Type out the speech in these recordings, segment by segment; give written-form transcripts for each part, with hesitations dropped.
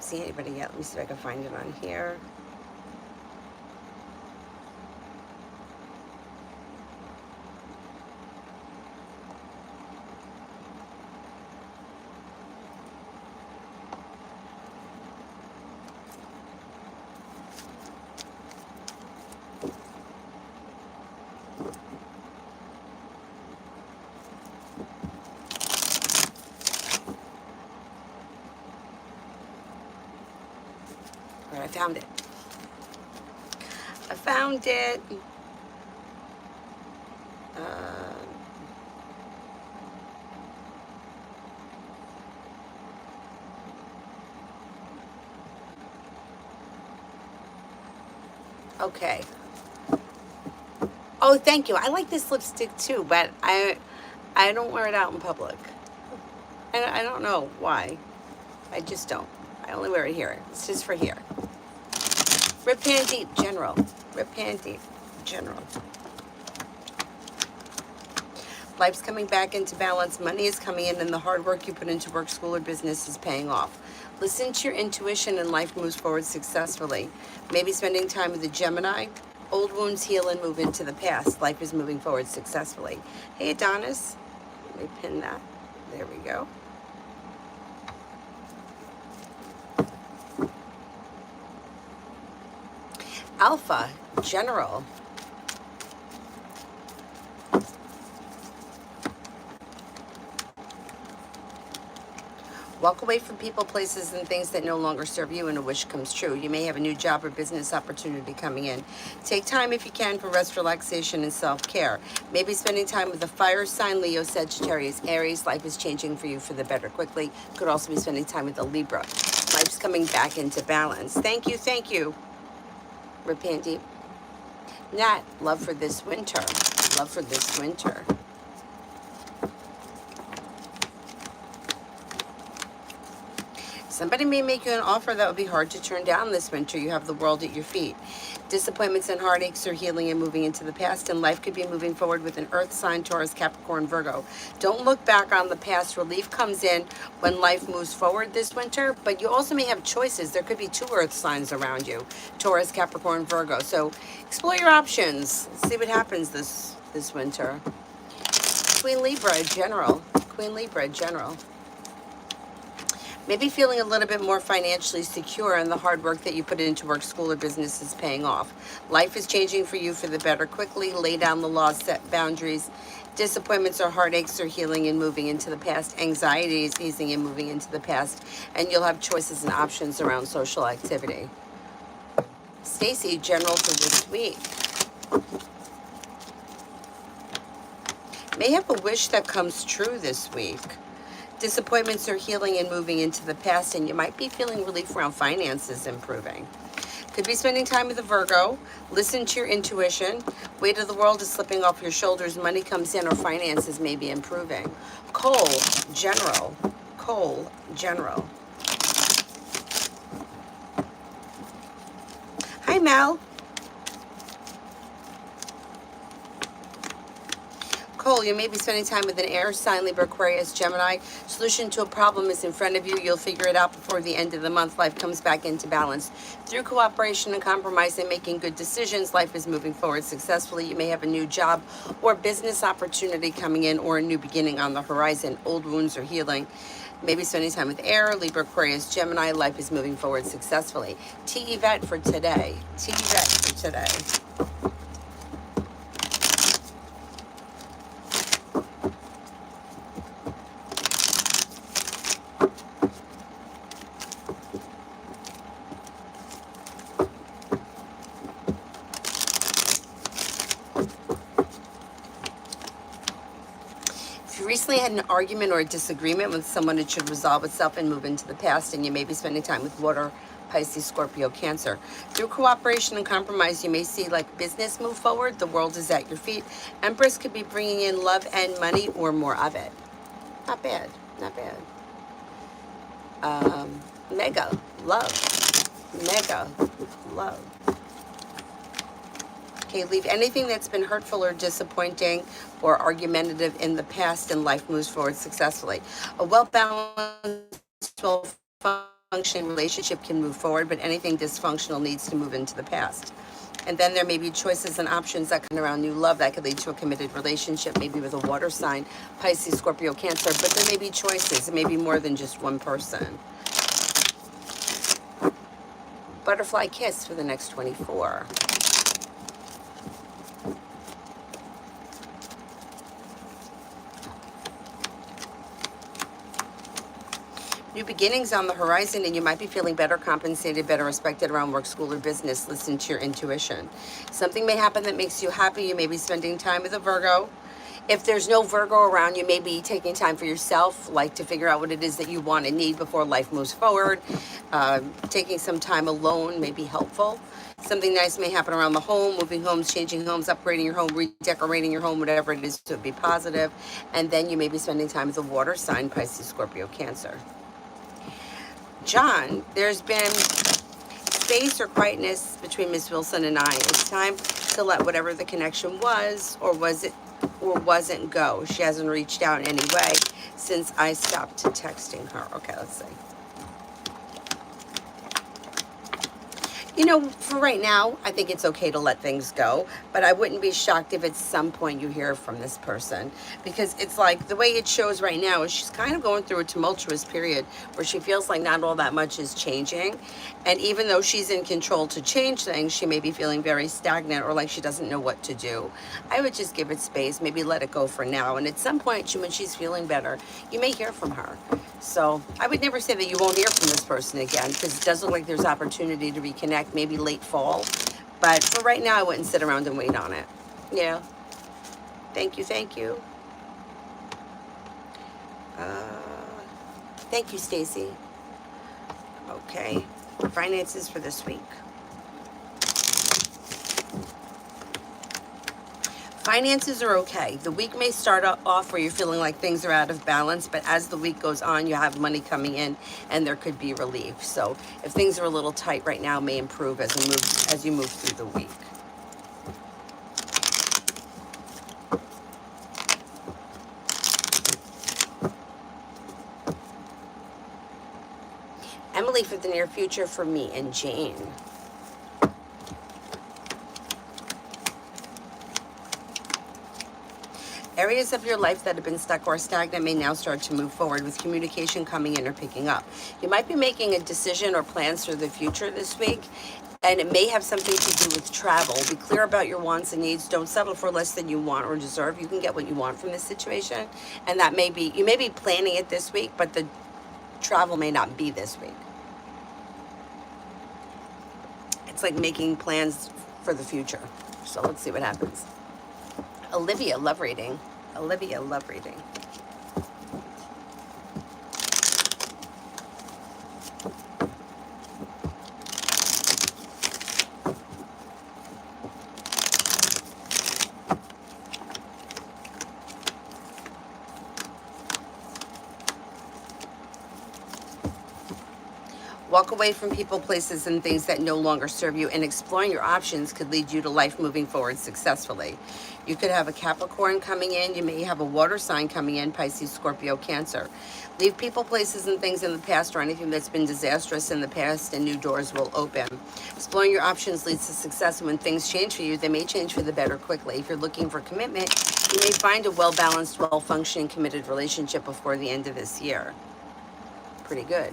see anybody yet. Let me see if I can find it on here. All right, I found it. I found it. Uh, okay. Oh, thank you. I like this lipstick too, but I don't wear it out in public. I don't know why. I just don't. I only wear it here. It's just for here. Rip Pan Deep General. Rip Pan Deep General. Life's coming back into balance. Money is coming in, and the hard work you put into work, school, or business is paying off. Listen to your intuition, and life moves forward successfully. Maybe spending time with the Gemini. Old wounds heal and move into the past. Life is moving forward successfully. Hey, Adonis. Let me pin that. There we go. Alpha General. Walk away from people, places, and things that no longer serve you, and a wish comes true. You may have a new job or business opportunity coming in. Take time if you can for rest, relaxation, and self-care. Maybe spending time with the fire sign, Leo, Sagittarius, Aries. Life is changing for you for the better quickly. Could also be spending time with the Libra. Life's coming back into balance. Thank you, thank you. Repenty. Nat, love for this winter. Love for this winter. Somebody may make you an offer that would be hard to turn down this winter. You have the world at your feet. Disappointments and heartaches are healing and moving into the past, and life could be moving forward with an earth sign, Taurus, Capricorn, Virgo. Don't look back on the past. Relief comes in when life moves forward this winter, but you also may have choices. There could be two earth signs around you, Taurus, Capricorn, Virgo. So explore your options. See what happens this winter. Queen Libra, General. Queen Libra, General. Maybe feeling a little bit more financially secure, and the hard work that you put into work, school, or business is paying off. Life is changing for you for the better quickly. Lay down the law, set boundaries. Disappointments or heartaches are healing and moving into the past. Anxiety is easing and moving into the past. And you'll have choices and options around social activity. Stacy, General for this week. May have a wish that comes true this week. Disappointments are healing and moving into the past, and you might be feeling relief around finances improving. Could be spending time with a Virgo. Listen to your intuition. Weight of the world is slipping off your shoulders. Money comes in, or finances may be improving. Cole, General. Cole, General. Hi, Mel. Cole, you may be spending time with an air sign, Libra, Aquarius, Gemini. Solution to a problem is in front of you. You'll figure it out before the end of the month. Life comes back into balance. Through cooperation and compromise and making good decisions, life is moving forward successfully. You may have a new job or business opportunity coming in, or a new beginning on the horizon. Old wounds are healing. Maybe spending time with air, Libra, Aquarius, Gemini. Life is moving forward successfully. T. Yvette for today. T. Yvette for today. If you recently had an argument or a disagreement with someone, it should resolve itself and move into the past, and you may be spending time with water, Pisces, Scorpio, Cancer. Through cooperation and compromise, you may see like business move forward. The world is at your feet. Empress could be bringing in love and money, or more of it. Not bad, not bad. Mega, love. Mega, love. Okay, leave anything that's been hurtful or disappointing or argumentative in the past, and life moves forward successful. A well-balanced, well-functioning functioning relationship can move forward, but anything dysfunctional needs to move into the past. And then there may be choices and options that come around new love that could lead to a committed relationship, maybe with a water sign, Pisces, Scorpio, Cancer. But there may be choices. It may be more than just one person. Butterfly kiss for the next 24. New beginnings on the horizon, and you might be feeling better compensated, better respected around work, school, or business. Listen to your intuition. Something may happen that makes you happy. You may be spending time with a Virgo. If there's no Virgo around, you may be taking time for yourself, like to figure out what it is that you want and need before life moves forward. Taking some time alone may be helpful. Something nice may happen around the home, moving homes, changing homes, upgrading your home, redecorating your home, whatever it is to be positive. And then you may be spending time with a water sign, Pisces, Scorpio, Cancer. John, there's been space or quietness between Miss Wilson and I. It's time to let whatever the connection was, or wasn't go. She hasn't reached out in any way since I stopped texting her. Okay, let's see. You know, for right now, I think it's okay to let things go, but I wouldn't be shocked if at some point you hear from this person, because it's like the way it shows right now is she's kind of going through a tumultuous period where she feels like not all that much is changing. And even though she's in control to change things, she may be feeling very stagnant or like she doesn't know what to do. I would just give it space, maybe let it go for now. And at some point, when she's feeling better, you may hear from her. So I would never say that you won't hear from this person again, because it does look like there's opportunity to reconnect, maybe late fall. But for right now, I wouldn't sit around and wait on it. Yeah. Thank you, thank you. Thank you, Stacy. Okay. Finances for this week. Finances are okay. The week may start off where you're feeling like things are out of balance, but as the week goes on, you have money coming in and there could be relief. So if things are a little tight right now, may improve as you move through the week. Emily, for the near future for me and Jane. Areas of your life that have been stuck or stagnant may now start to move forward with communication coming in or picking up. You might be making a decision or plans for the future this week, and it may have something to do with travel. Be clear about your wants and needs. Don't settle for less than you want or deserve. You can get what you want from this situation, and that may be, you may be planning it this week, but the travel may not be this week. It's like making plans for the future. So let's see what happens. Olivia, love reading. Olivia, love reading. Walk away from people, places, and things that no longer serve you, and exploring your options could lead you to life moving forward successfully. You could have a Capricorn coming in. You may have a water sign coming in, Pisces, Scorpio, Cancer. Leave people, places, and things in the past or anything that's been disastrous in the past, and new doors will open. Exploring your options leads to success, and when things change for you, they may change for the better quickly. If you're looking for commitment, you may find a well-balanced, well-functioning, committed relationship before the end of this year. Pretty good.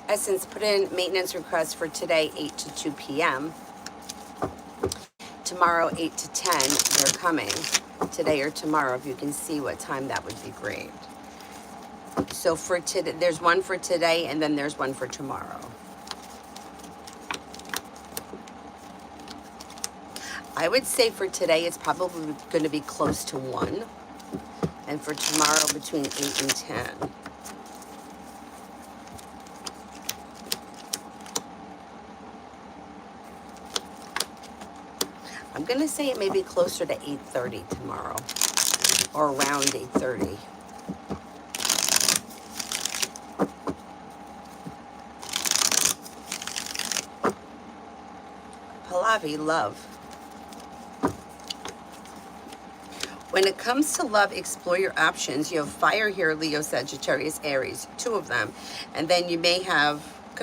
Essence, put in maintenance requests for today, 8 to 2 p.m. Tomorrow, 8 to 10, they're coming. Today or tomorrow, if you can see what time, that would be great. So for today, there's one for today, and then there's one for tomorrow. I would say for today, it's probably going to be close to 1. And for tomorrow, between 8 and 10. I'm going to say it may be closer to 8:30 tomorrow, or around 8:30. Pallavi, love. When it comes to love, explore your options. You have fire here, Leo, Sagittarius, Aries, two of them. And then you could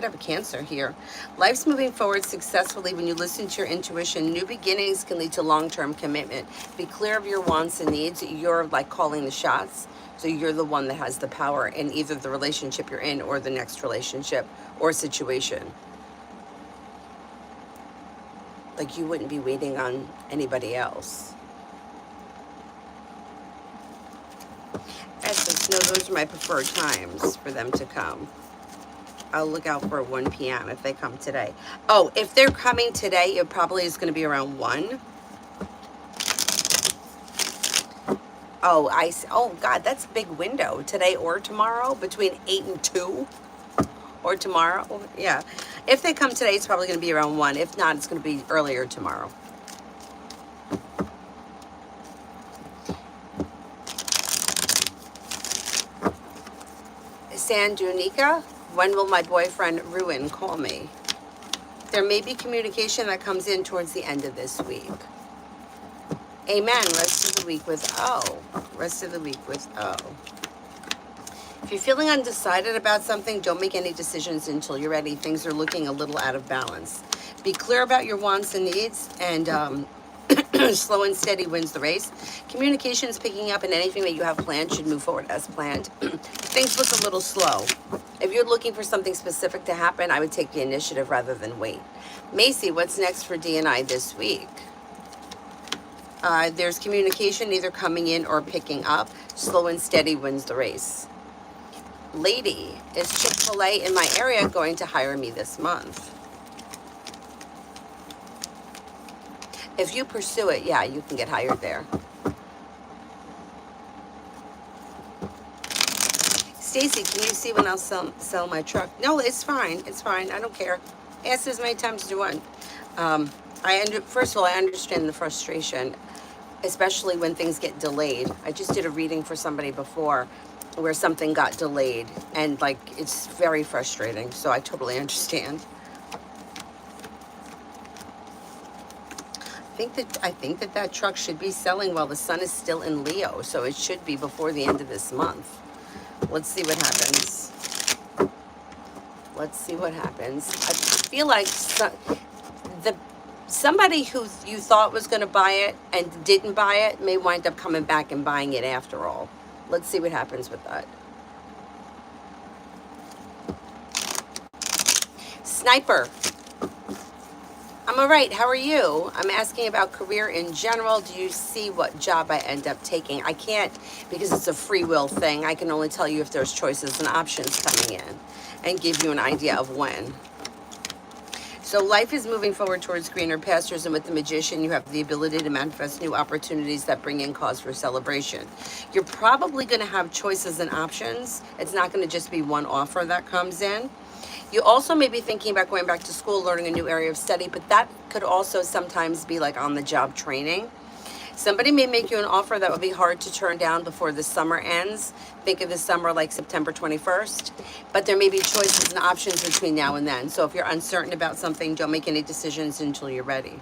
have a Cancer here. Life's moving forward successfully when you listen to your intuition. New beginnings can lead to long-term commitment. Be clear of your wants and needs. You're like calling the shots. So you're the one that has the power in either the relationship you're in or the next relationship or situation. Like you wouldn't be waiting on anybody else. Essence, no, those are my preferred times for them to come. I'll look out for 1 p.m. if they come today. Oh, if they're coming today, it probably is going to be around 1. Oh, oh God, that's a big window. Today or tomorrow, between 8 and 2, or tomorrow. Yeah, if they come today, it's probably going to be around 1. If not, it's going to be earlier tomorrow. Sandunika, when will my boyfriend Ruin call me? There may be communication that comes in towards the end of this week. Amen. Rest of the week with O. Rest of the week with O. If you're feeling undecided about something, don't make any decisions until you're ready. Things are looking a little out of balance. Be clear about your wants and needs, and slow and steady wins the race. Communication is picking up, and anything that you have planned should move forward as planned. Things look a little slow. If you're looking for something specific to happen, I would take the initiative rather than wait. Macy, what's next for D&I this week? There's communication either coming in or picking up. Slow and steady wins the race. Lady, is Chick-fil-A in my area going to hire me this month? If you pursue it, yeah, you can get hired there. Stacy, can you see when I'll sell my truck? No, it's fine. It's fine. I don't care. Ask as many times as you want. First of all, I understand the frustration, especially when things get delayed. I just did a reading for somebody before where something got delayed, and like it's very frustrating. So I totally understand. I think that truck should be selling while the sun is still in Leo, so it should be before the end of this month. Let's see what happens. Let's see what happens. I feel like somebody who you thought was going to buy it and didn't buy it may wind up coming back and buying it after all. Let's see what happens with that. Sniper. I'm all right. How are you? I'm asking about career in general. Do you see what job I end up taking? I can't, because it's a free will thing. I can only tell you if there's choices and options coming in and give you an idea of when. So life is moving forward towards greener pastures, and with the Magician, you have the ability to manifest new opportunities that bring in cause for celebration. You're probably going to have choices and options. It's not going to just be one offer that comes in. You also may be thinking about going back to school, learning a new area of study, but that could also sometimes be like on-the-job training. Somebody may make you an offer that would be hard to turn down before the summer ends. Think of the summer like September 21st. But there may be choices and options between now and then. So if you're uncertain about something, don't make any decisions until you're ready.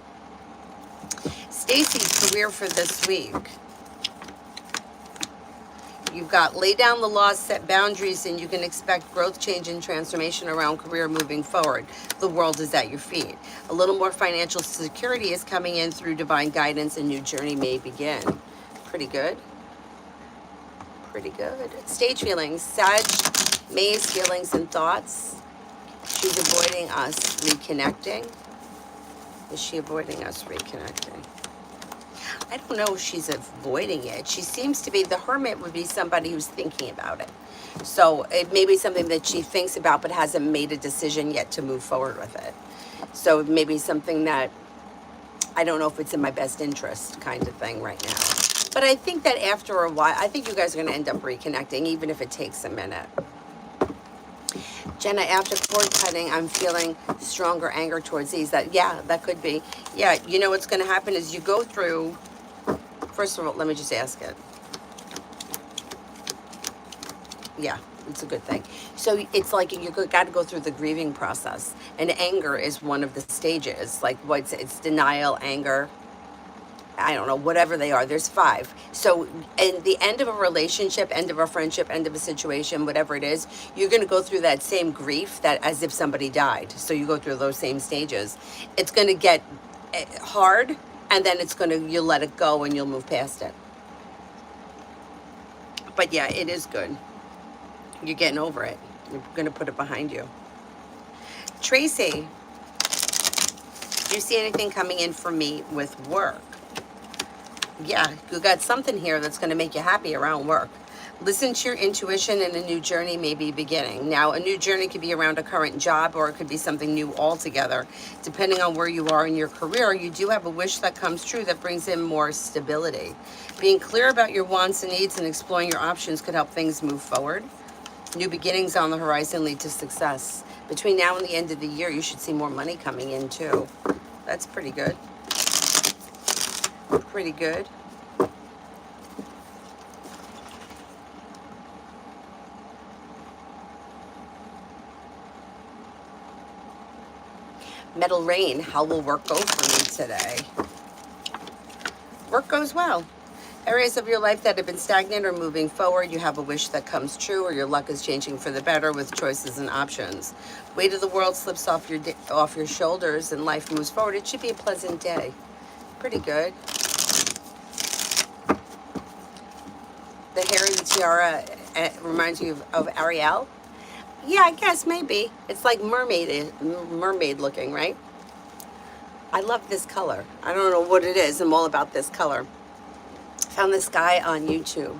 Stacy, career for this week. You've got lay down the laws, set boundaries, and you can expect growth, change, and transformation around career moving forward. The world is at your feet. A little more financial security is coming in through divine guidance, and new journey may begin. Pretty good. Pretty good. Stage feelings. Sag, May's feelings and thoughts. She's avoiding us reconnecting. Is she avoiding us reconnecting? I don't know if she's avoiding it. She seems to be, the Hermit would be somebody who's thinking about it. So it may be something that she thinks about but hasn't made a decision yet to move forward with it. So it may be something that, I don't know if it's in my best interest kind of thing right now. But I think that after a while, I think you guys are going to end up reconnecting, even if it takes a minute. Jenna, after cord cutting, I'm feeling stronger anger towards these. That could be. Yeah, you know what's going to happen is you go through. First of all, let me just ask it. Yeah, it's a good thing. So it's like you got to go through the grieving process, and anger is one of the stages. Like it's denial, anger, I don't know, whatever they are. There's 5. So, in the end of a relationship, end of a friendship, end of a situation, whatever it is, you're going to go through that same grief that as if somebody died. So you go through those same stages. It's going to get hard, and then you'll let it go and you'll move past it. But yeah, it is good. You're getting over it. You're going to put it behind you. Tracy, do you see anything coming in for me with work? Yeah, you got something here that's going to make you happy around work. Listen to your intuition, and a new journey may be beginning. Now, a new journey could be around a current job, or it could be something new altogether. Depending on where you are in your career, you do have a wish that comes true that brings in more stability. Being clear about your wants and needs and exploring your options could help things move forward. New beginnings on the horizon lead to success. Between now and the end of the year, you should see more money coming in too. That's pretty good. Pretty good. Metal Rain, how will work go for me today? Work goes well. Areas of your life that have been stagnant are moving forward. You have a wish that comes true, or your luck is changing for the better with choices and options. Weight of the world slips off your shoulders and life moves forward. It should be a pleasant day. Pretty good. The hair in the tiara reminds you of Ariel? Yeah, I guess maybe. It's like mermaid looking, right? I love this color. I don't know what it is. I'm all about this color. Found this guy on YouTube.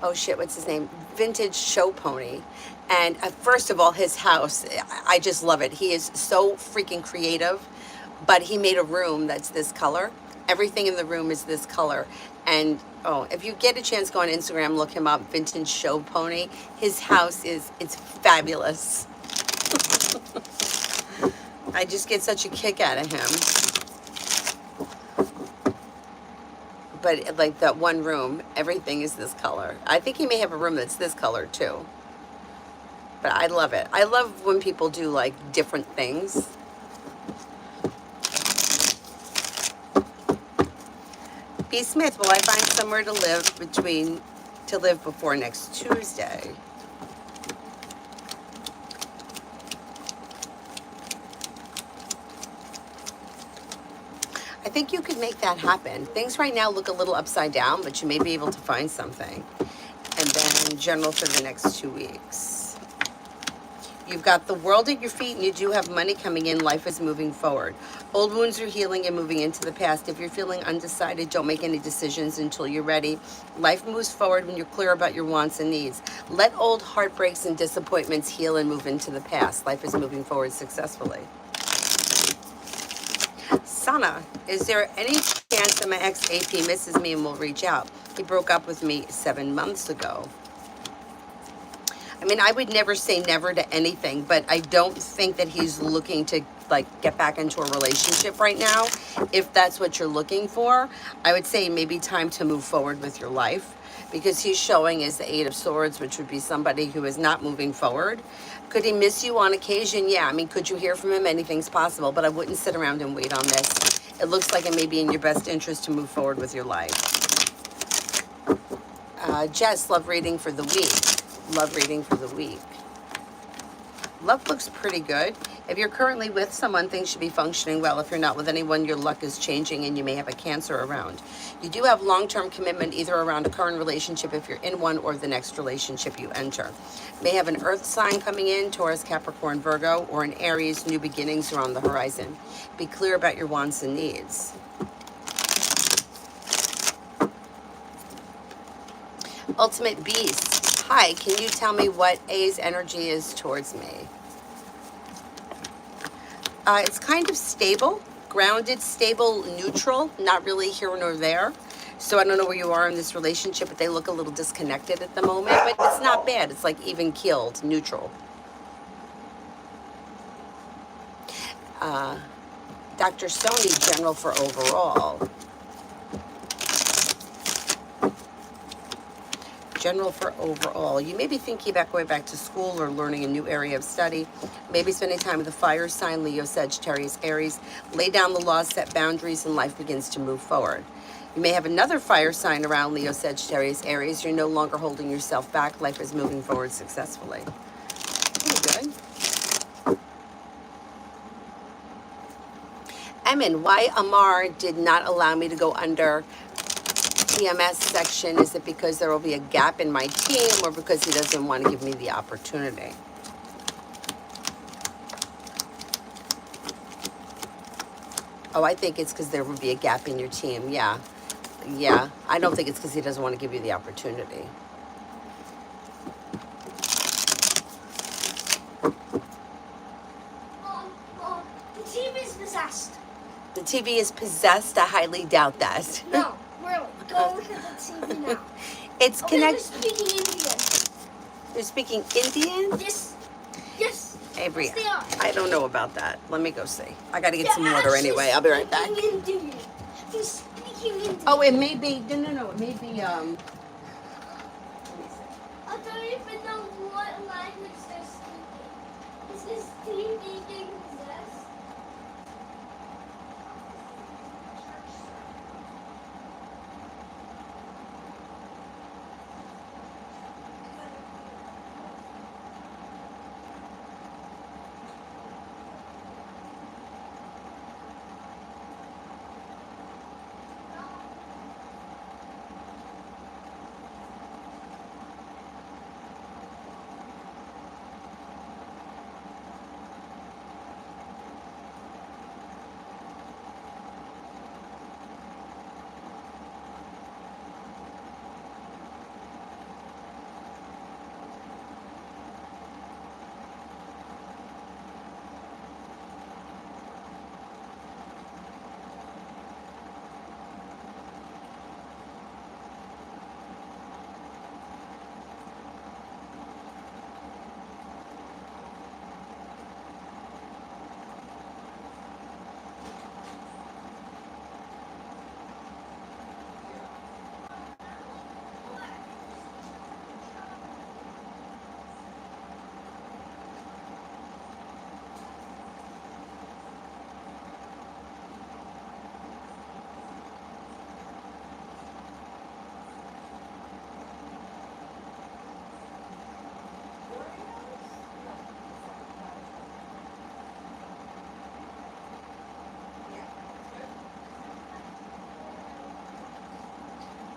Oh shit, what's his name? Vintage Show Pony. And first of all, his house, I just love it. He is so freaking creative, but he made a room that's this color. Everything in the room is this color. And if you get a chance, go on Instagram, look him up, Vintage Show Pony. His house it's fabulous. I just get such a kick out of him. But like that one room, everything is this color. I think he may have a room that's this color too. But I love it. I love when people do like different things. B. Smith, will I find somewhere to live before next Tuesday? I think you could make that happen. Things right now look a little upside down, but you may be able to find something. And then general for the next 2 weeks. You've got the world at your feet, and you do have money coming in. Life is moving forward. Old wounds are healing and moving into the past. If you're feeling undecided, don't make any decisions until you're ready. Life moves forward when you're clear about your wants and needs. Let old heartbreaks and disappointments heal and move into the past. Life is moving forward successfully. Sana, is there any chance that my ex-AP misses me and will reach out? He broke up with me 7 months ago. I mean, I would never say never to anything, but I don't think that he's looking to like get back into a relationship right now. If that's what you're looking for, I would say maybe time to move forward with your life, because he's showing is the 8 of Swords, which would be somebody who is not moving forward. Could he miss you on occasion? Yeah, I mean, could you hear from him? Anything's possible, but I wouldn't sit around and wait on this. It looks like it may be in your best interest to move forward with your life. Jess, love reading for the week. Love reading for the week. Love looks pretty good. If you're currently with someone, things should be functioning well. If you're not with anyone, your luck is changing and you may have a Cancer around. You do have long-term commitment either around a current relationship if you're in one, or the next relationship you enter. May have an earth sign coming in, Taurus, Capricorn, Virgo, or an Aries. New beginnings are on the horizon. Be clear about your wants and needs. Ultimate Beast. Hi, can you tell me what A's energy is towards me? It's kind of stable, grounded, stable, neutral, not really here nor there. So I don't know where you are in this relationship, but they look a little disconnected at the moment, but it's not bad. It's like even keeled, neutral. Dr. Sony, general for overall. General for overall. You may be thinking about going back to school or learning a new area of study. Maybe spending time with a fire sign, Leo, Sagittarius, Aries. Lay down the laws, set boundaries, and life begins to move forward. You may have another fire sign around Leo, Sagittarius, Aries. You're no longer holding yourself back. Life is moving forward successfully. Pretty good. Emin, why Amar did not allow me to go under PMS section? Is it because there will be a gap in my team or because he doesn't want to give me the opportunity? Oh, I think it's because there will be a gap in your team. Yeah. Yeah. I don't think it's because he doesn't want to give you the opportunity. The TV is possessed. The TV is possessed? I highly doubt that. No, really. Go look at the TV now. It's Okay, connected. they're speaking Indian. They're speaking Indian? Yes. Yes. Avery, Yes, they are. I don't know about that. Let me go see. I got to get They're some water actually anyway. I'll be right back. speaking Indian. They're speaking Indian. Oh, it may be. No. It may be. Let me see. I don't even know what language they're speaking. Is this TV being possessed?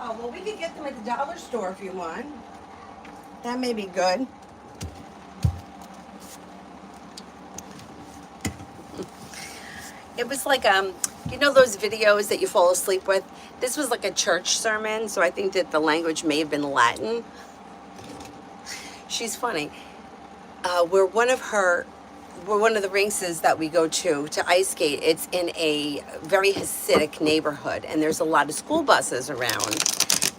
Oh, well, we could get them at the dollar store if you want. That may be good. It was like, you know those videos that you fall asleep with? This was like a church sermon, so I think that the language may have been Latin. She's funny. We're one of the races that we go to ice skate. It's in a very Hasidic neighborhood, and there's a lot of school buses around.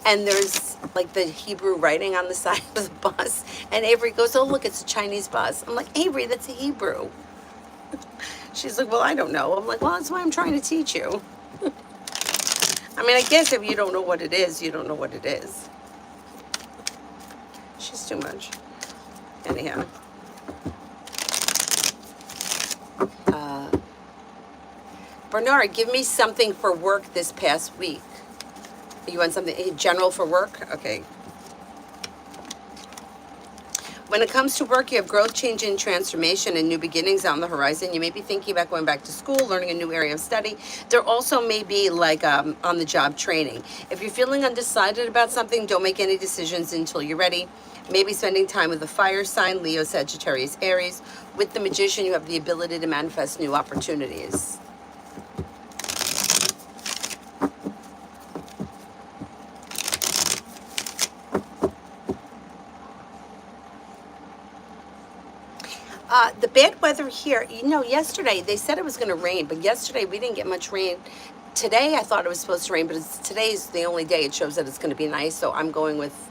And there's like the Hebrew writing on the side of the bus. And Avery goes, "Oh, look, it's a Chinese bus." I'm like, "Avery, that's a Hebrew." She's like, "Well, I don't know." I'm like, "Well, that's why I'm trying to teach you." I mean, I guess if you don't know what it is, you don't know what it is. She's too much. Anyhow. Bernard, give me something for work this past week. You want something general for work? Okay. When it comes to work, you have growth, change, and transformation and new beginnings on the horizon. You may be thinking about going back to school, learning a new area of study. There also may be like on-the-job training. If you're feeling undecided about something, don't make any decisions until you're ready. Maybe spending time with the fire sign, Leo, Sagittarius, Aries. With the Magician, you have the ability to manifest new opportunities. The bad weather here, you know, yesterday they said it was going to rain, but yesterday we didn't get much rain. Today I thought it was supposed to rain, but today's the only day it shows that it's going to be nice, so I'm going with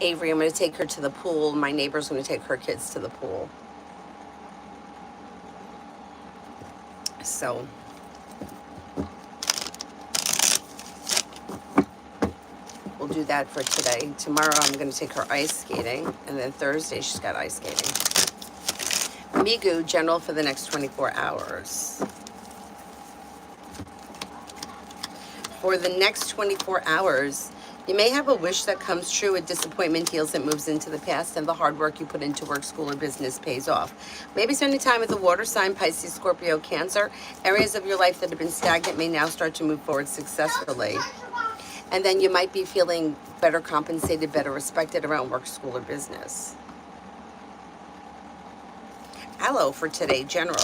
Avery. I'm going to take her to the pool. My neighbor's going to take her kids to the pool. So we'll do that for today. Tomorrow I'm going to take her ice skating, and then Thursday she's got ice skating. Migu, general for the next 24 hours. For the next 24 hours, you may have a wish that comes true, a disappointment heals and moves into the past, and the hard work you put into work, school, or business pays off. Maybe spending time with the water sign, Pisces, Scorpio, Cancer. Areas of your life that have been stagnant may now start to move forward successfully. And then you might be feeling better compensated, better respected around work, school, or business. Aloe for today, general.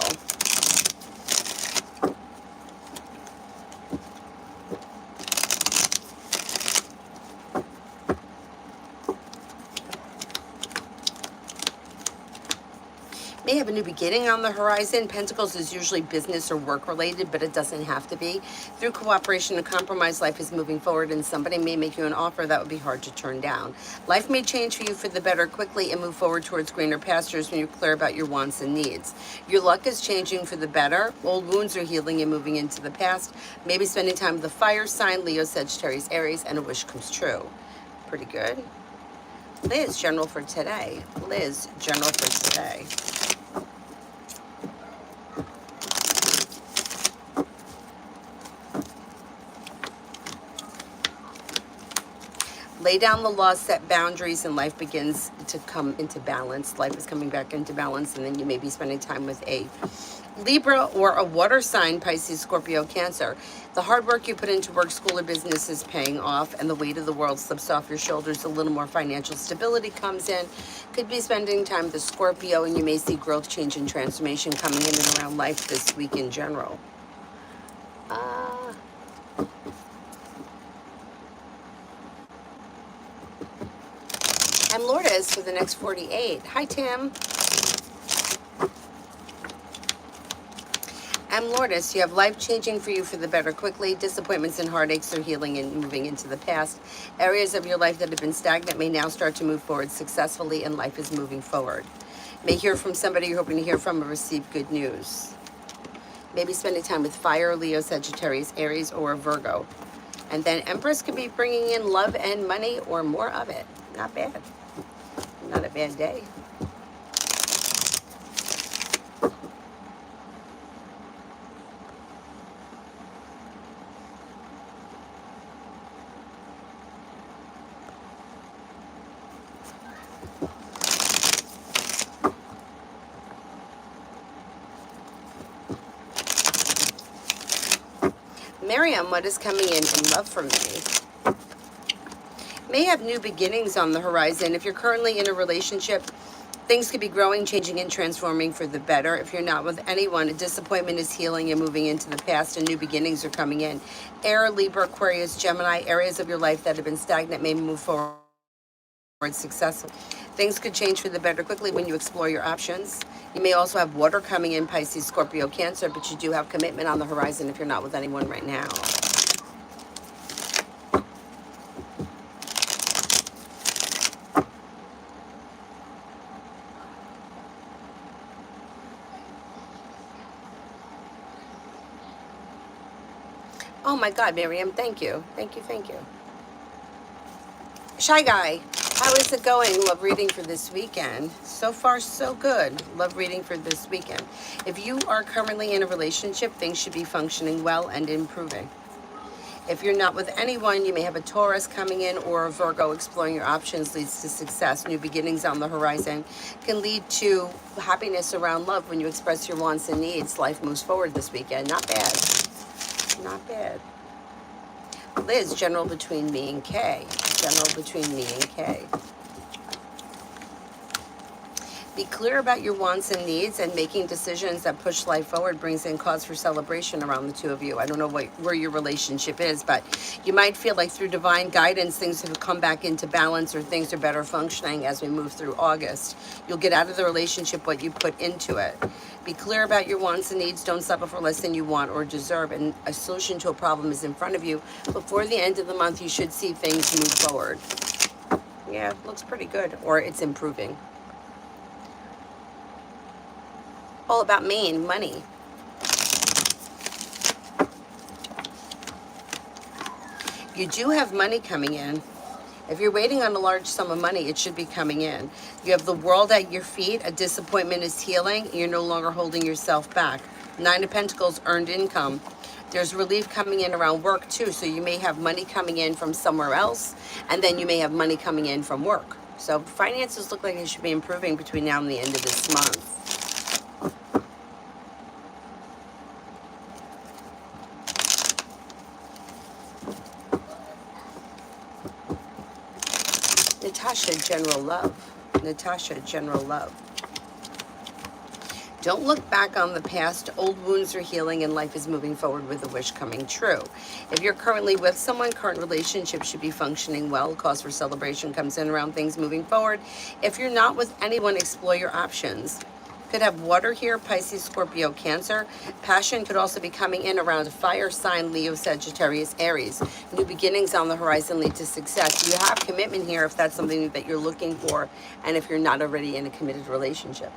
May have a new beginning on the horizon. Pentacles is usually business or work related, but it doesn't have to be. Through cooperation and compromise, life is moving forward, and somebody may make you an offer that would be hard to turn down. Life may change for you for the better quickly and move forward towards greener pastures when you're clear about your wants and needs. Your luck is changing for the better. Old wounds are healing and moving into the past. Maybe spending time with the fire sign, Leo, Sagittarius, Aries, and a wish comes true. Pretty good. Liz, general for today. Liz, general for today. Lay down the law, set boundaries, and life begins to come into balance. Life is coming back into balance, and then you may be spending time with a Libra or a water sign, Pisces, Scorpio, Cancer. The hard work you put into work, school, or business is paying off, and the weight of the world slips off your shoulders. A little more financial stability comes in. Could be spending time with a Scorpio, and you may see growth, change, and transformation coming in and around life this week in general. I'm Lourdes for the next 48. Hi, Tim. I'm Lourdes. You have life changing for you for the better quickly. Disappointments and heartaches are healing and moving into the past. Areas of your life that have been stagnant may now start to move forward successfully, and life is moving forward. May hear from somebody you're hoping to hear from or receive good news. Maybe spending time with fire, Leo, Sagittarius, Aries, or a Virgo. And then Empress could be bringing in love and money or more of it. Not bad. Not a bad day. Miriam, what is coming in love for me? May have new beginnings on the horizon. If you're currently in a relationship, things could be growing, changing, and transforming for the better. If you're not with anyone, a disappointment is healing and moving into the past, and new beginnings are coming in. Air, Libra, Aquarius, Gemini, areas of your life that have been stagnant may move forward successful. Things could change for the better quickly when you explore your options. You may also have water coming in, Pisces, Scorpio, Cancer, but you do have commitment on the horizon if you're not with anyone right now. Oh my God, Miriam, thank you. Thank you, thank you. Shy Guy, how is it going? Love reading for this weekend. So far, so good. Love reading for this weekend. If you are currently in a relationship, things should be functioning well and improving. If you're not with anyone, you may have a Taurus coming in or a Virgo. Exploring your options leads to success. New beginnings on the horizon can lead to happiness around love when you express your wants and needs. Life moves forward this weekend. Not bad. Not bad. Liz, general between me and Kay. General between me and Kay. Be clear about your wants and needs, and making decisions that push life forward brings in cause for celebration around the two of you. I don't know where your relationship is, but you might feel like through divine guidance, things have come back into balance, or things are better functioning as we move through August. You'll get out of the relationship what you put into it. Be clear about your wants and needs. Don't settle for less than you want or deserve, and a solution to a problem is in front of you. Before the end of the month, you should see things move forward. Yeah, it looks pretty good, or it's improving. All about Maine, money. You do have money coming in. If you're waiting on a large sum of money, it should be coming in. You have the world at your feet. A disappointment is healing. You're no longer holding yourself back. 9 of Pentacles, earned income. There's relief coming in around work too. So you may have money coming in from somewhere else, and then you may have money coming in from work. So finances look like they should be improving between now and the end of this month. Natasha, general love. Natasha, general love. Don't look back on the past. Old wounds are healing and life is moving forward with a wish coming true. If you're currently with someone, current relationship should be functioning well. Cause for celebration comes in around things moving forward. If you're not with anyone, explore your options. Could have water here, Pisces, Scorpio, Cancer. Passion could also be coming in around fire sign, Leo, Sagittarius, Aries. New beginnings on the horizon lead to success. You have commitment here if that's something that you're looking for, and if you're not already in a committed relationship.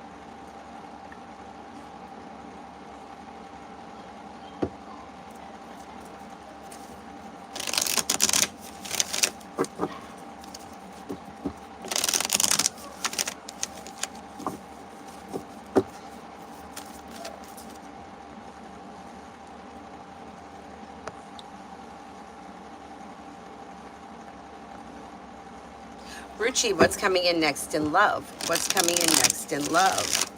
Ruchi, what's coming in next in love? What's coming in next in love?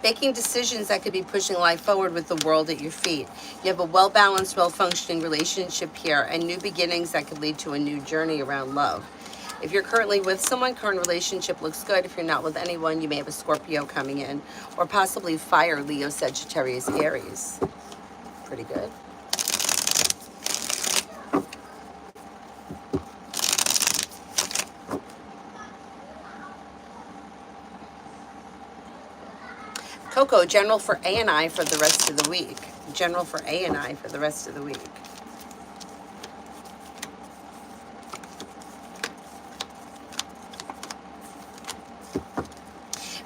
Making decisions that could be pushing life forward with the world at your feet. You have a well-balanced, well-functioning relationship here and new beginnings that could lead to a new journey around love. If you're currently with someone, current relationship looks good. If you're not with anyone, you may have a Scorpio coming in, or possibly fire, Leo, Sagittarius, Aries. Pretty good. Coco, general for A and I for the rest of the week. General for A and I for the rest of the week.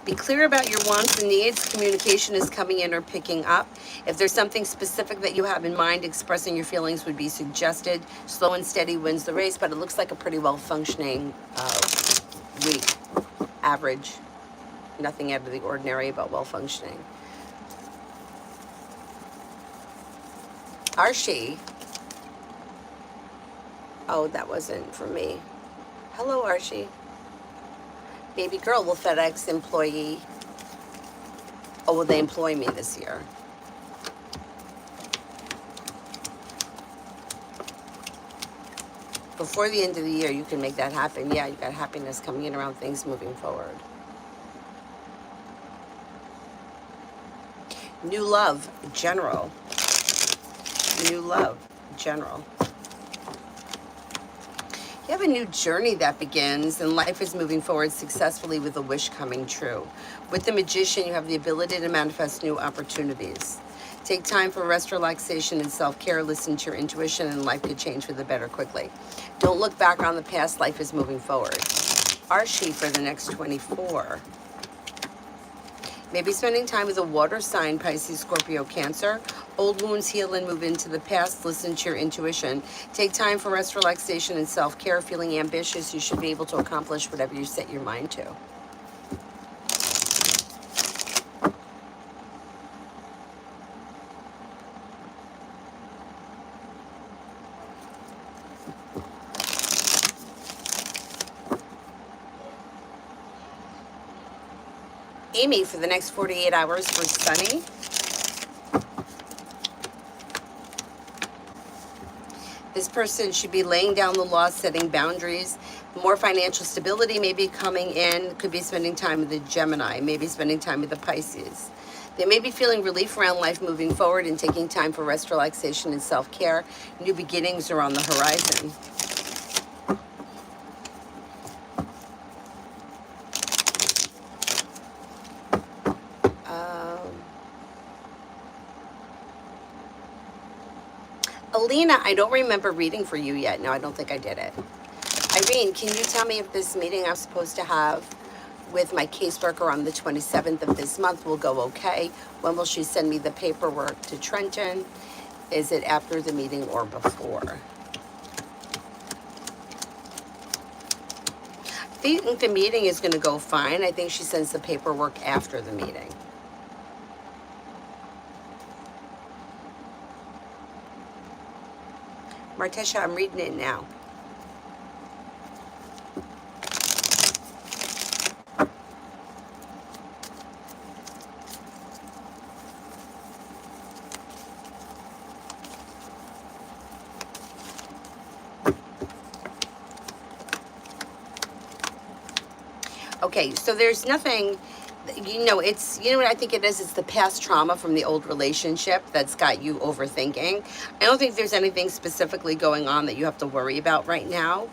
Be clear about your wants and needs. Communication is coming in or picking up. If there's something specific that you have in mind, expressing your feelings would be suggested. Slow and steady wins the race, but it looks like a pretty well functioning week. Average. Nothing out of the ordinary, but well functioning. Archie. Oh, that wasn't for me. Hello, Archie. Baby girl, will FedEx employee. Oh, will they employ me this year? Before the end of the year, you can make that happen. Yeah, you got happiness coming in around things moving forward. New love, general. New love, general. You have a new journey that begins, and life is moving forward successfully with a wish coming true. With the Magician, you have the ability to manifest new opportunities. Take time for rest, relaxation, and self-care. Listen to your intuition, and life could change for the better quickly. Don't look back on the past. Life is moving forward. Archie for the next 24. Maybe spending time with a water sign, Pisces, Scorpio, Cancer. Old wounds heal and move into the past. Listen to your intuition. Take time for rest, relaxation, and self-care. Feeling ambitious, you should be able to accomplish whatever you set your mind to. Amy for the next 48 hours for Sunny. This person should be laying down the law, setting boundaries. More financial stability may be coming in. Could be spending time with the Gemini, maybe spending time with the Pisces. They may be feeling relief around life moving forward and taking time for rest, relaxation, and self-care. New beginnings are on the horizon. Alina, I don't remember reading for you yet. No, I don't think I did it. Irene, can you tell me if this meeting I'm supposed to have with my caseworker on the 27th of this month will go okay? When will she send me the paperwork to Trenton? Is it after the meeting or before? I think the meeting is going to go fine. I think she sends the paperwork after the meeting. Martesha, I'm reading it now. Okay, so there's nothing, it's, you know what I think it is? It's the past trauma from the old relationship that's got you overthinking. I don't think there's anything specifically going on that you have to worry about right now.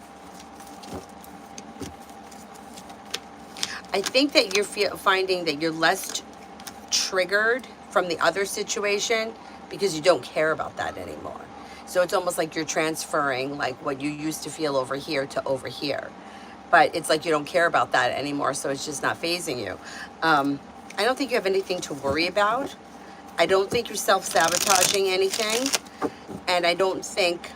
I think that you're finding that you're less triggered from the other situation because you don't care about that anymore. So it's almost like you're transferring like what you used to feel over here to over here. But it's like you don't care about that anymore, so it's just not phasing you. I don't think you have anything to worry about. I don't think you're self-sabotaging anything. And I don't think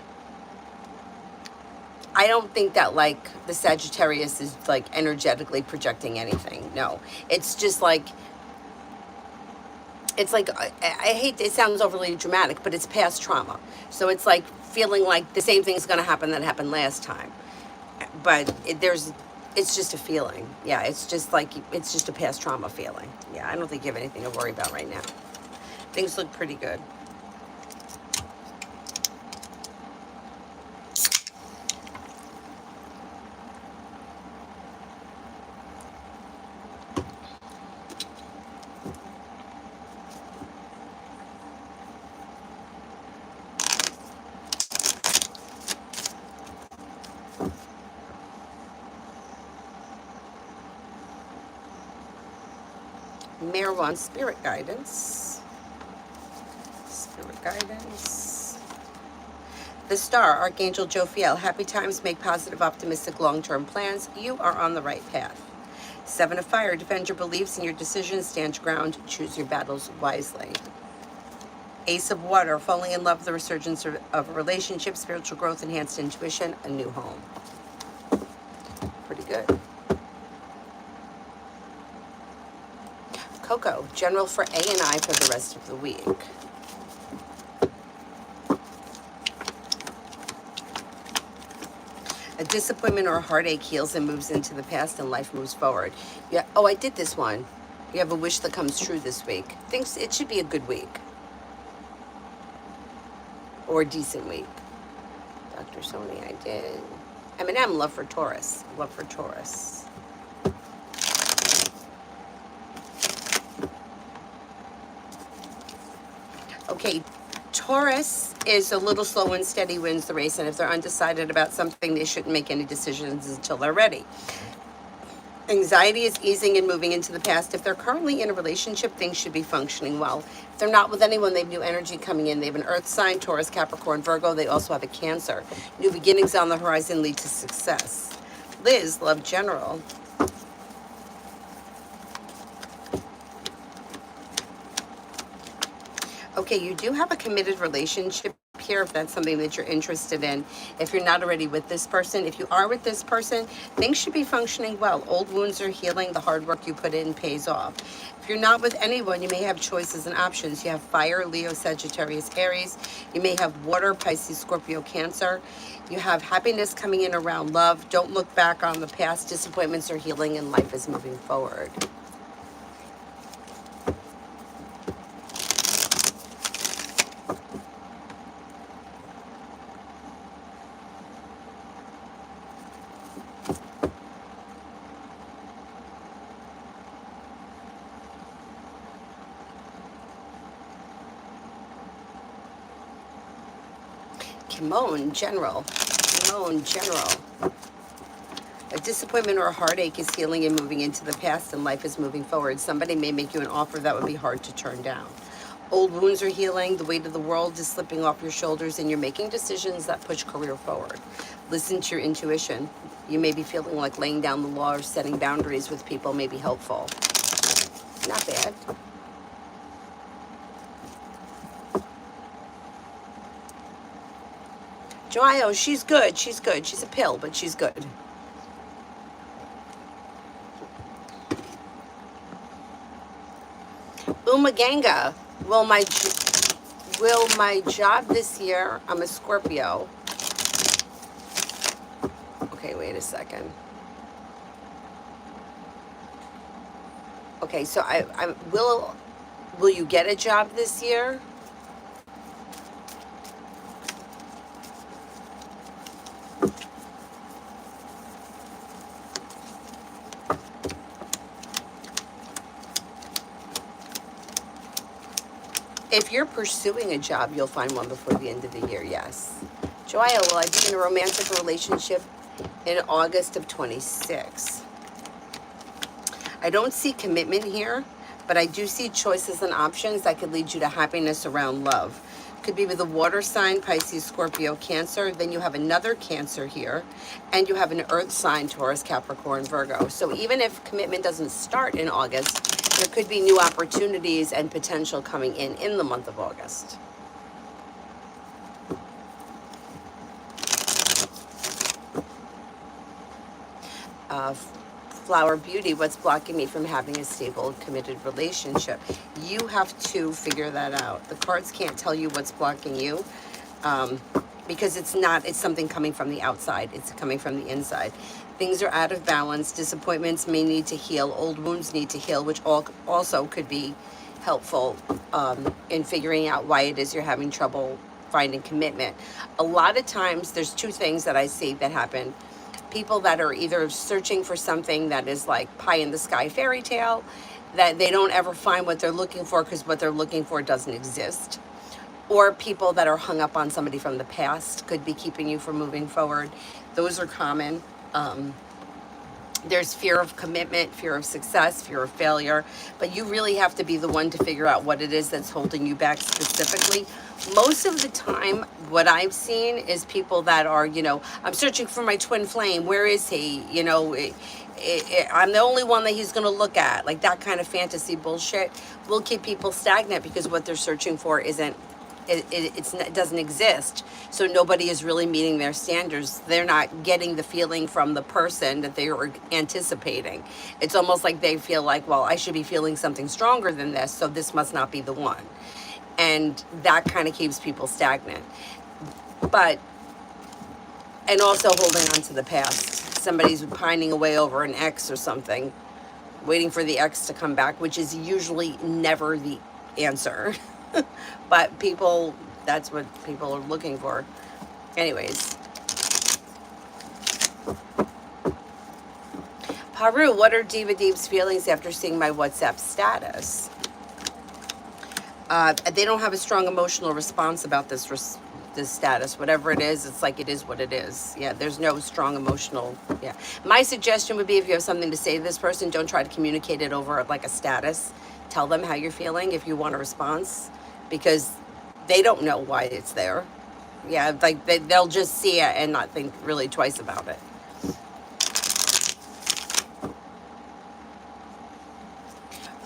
that like the Sagittarius is like energetically projecting anything. No, it's just like, I hate, it sounds overly dramatic, but it's past trauma. So it's like feeling like the same thing's going to happen that happened last time. But it's just a feeling. Yeah, it's just a past trauma feeling. Yeah, I don't think you have anything to worry about right now. Things look pretty good. Mayor wants spirit guidance. Spirit guidance. The Star, Archangel Jophiel. Happy times, make positive, optimistic, long-term plans. You are on the right path. Seven of Fire, defend your beliefs and your decisions, stand your ground, choose your battles wisely. Ace of Water, falling in love, the resurgence of a relationship, spiritual growth, enhanced intuition, a new home. Pretty good. Coco, general for A and I for the rest of the week. A disappointment or a heartache heals and moves into the past and life moves forward. Yeah. Oh, I did this one. You have a wish that comes true this week. Thinks it should be a good week. Or a decent week. Dr. Sony, I did. Eminem, love for Taurus. Love for Taurus. Okay, Taurus is a little slow and steady wins the race, and if they're undecided about something, they shouldn't make any decisions until they're ready. Anxiety is easing and moving into the past. If they're currently in a relationship, things should be functioning well. If they're not with anyone, they have new energy coming in. They have an earth sign, Taurus, Capricorn, Virgo. They also have a Cancer. New beginnings on the horizon lead to success. Liz, love general. Okay, you do have a committed relationship here if that's something that you're interested in. If you're not already with this person, if you are with this person, things should be functioning well. Old wounds are healing. The hard work you put in pays off. If you're not with anyone, you may have choices and options. You have fire, Leo, Sagittarius, Aries. You may have water, Pisces, Scorpio, Cancer. You have happiness coming in around love. Don't look back on the past. Disappointments are healing and life is moving forward. Kimon, general. Kimon, general. A disappointment or a heartache is healing and moving into the past, and life is moving forward. Somebody may make you an offer that would be hard to turn down. Old wounds are healing. The weight of the world is slipping off your shoulders, and you're making decisions that push career forward. Listen to your intuition. You may be feeling like laying down the law or setting boundaries with people may be helpful. Not bad. Joio, she's good. She's good. She's a pill, but she's good. Umaganga, will my job this year, I'm a Scorpio, Okay, wait a second. Okay, so I will you get a job this year? If you're pursuing a job, you'll find one before the end of the year, yes. Joya, will I be in a romantic relationship in August of 26? I don't see commitment here, but I do see choices and options that could lead you to happiness around love. Could be with a water sign, Pisces, Scorpio, Cancer. Then you have another Cancer here, and you have an earth sign, Taurus, Capricorn, Virgo. So even if commitment doesn't start in August, there could be new opportunities and potential coming in the month of August. Flower Beauty, what's blocking me from having a stable, committed relationship? You have to figure that out. The cards can't tell you what's blocking you, because it's something coming from the outside. It's coming from the inside. Things are out of balance. Disappointments may need to heal. Old wounds need to heal, which also could be helpful in figuring out why it is you're having trouble finding commitment. A lot of times, there's two things that I see that happen. People that are either searching for something that is like pie in the sky fairy tale, that they don't ever find what they're looking for because what they're looking for doesn't exist. Or people that are hung up on somebody from the past could be keeping you from moving forward. Those are common. There's fear of commitment, fear of success, fear of failure, but you really have to be the one to figure out what it is that's holding you back specifically. Most of the time, what I've seen is people that are, I'm searching for my twin flame. Where is he? I'm the only one that he's going to look at. Like that kind of fantasy bullshit will keep people stagnant because what they're searching for isn't it doesn't exist. So nobody is really meeting their standards. They're not getting the feeling from the person that they were anticipating. It's almost like they feel like, well, I should be feeling something stronger than this, so this must not be the one. And that kind of keeps people stagnant. And also holding on to the past. Somebody's pining away over an ex or something, waiting for the ex to come back, which is usually never the answer. But that's what people are looking for. Anyways. Haru, what are Diva Deep's feelings after seeing my WhatsApp status? They don't have a strong emotional response about this status. Whatever it is, it's like it is what it is. Yeah, there's no strong emotional, yeah. My suggestion would be if you have something to say to this person, don't try to communicate it over like a status. Tell them how you're feeling if you want a response, because they don't know why it's there. Yeah, like they'll just see it and not think really twice about it.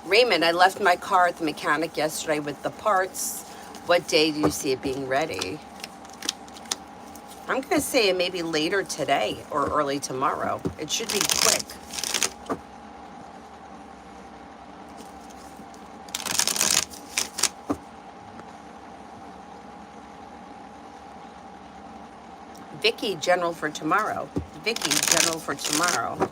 Raymond, I left my car at the mechanic yesterday with the parts. What day do you see it being ready? I'm going to say it maybe later today or early tomorrow. It should be quick. Vicky, general for tomorrow. Vicky, general for tomorrow.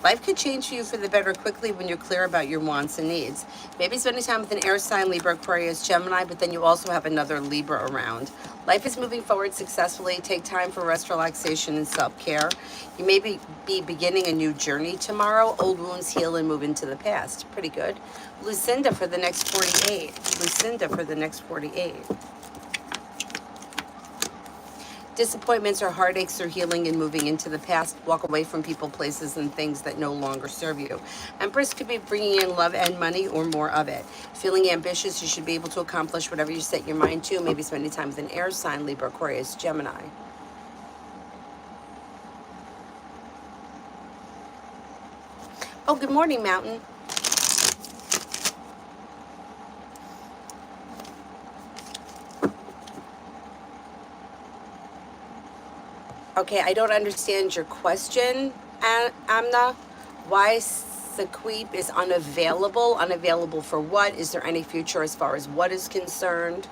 Life could change for you for the better quickly when you're clear about your wants and needs. Maybe spending time with an air sign, Libra, Aquarius, Gemini, but then you also have another Libra around. Life is moving forward successfully. Take time for rest, relaxation, and self-care. You may be beginning a new journey tomorrow. Old wounds heal and move into the past. Pretty good. Lucinda for the next 48. Lucinda for the next 48. Disappointments or heartaches are healing and moving into the past. Walk away from people, places, and things that no longer serve you. Empress could be bringing in love and money or more of it. Feeling ambitious, you should be able to accomplish whatever you set your mind to. Maybe spending time with an air sign, Libra, Aquarius, Gemini. Oh, good morning, Mountain. Okay, I don't understand your question, Amna. Why Sequeep is unavailable? Unavailable for what? Is there any future as far as what is concerned?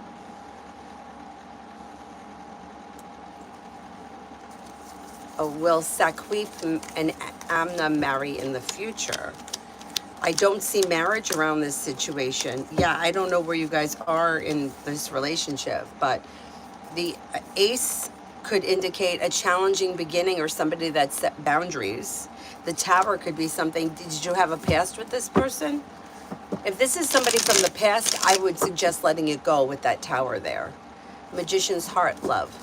Will Saquith and Amna marry in the future? I don't see marriage around this situation. Yeah, I don't know where you guys are in this relationship, but the ace could indicate a challenging beginning or somebody that set boundaries. The tower could be something. Did you have a past with this person? If this is somebody from the past, I would suggest letting it go with that tower there. Magician's heart, love.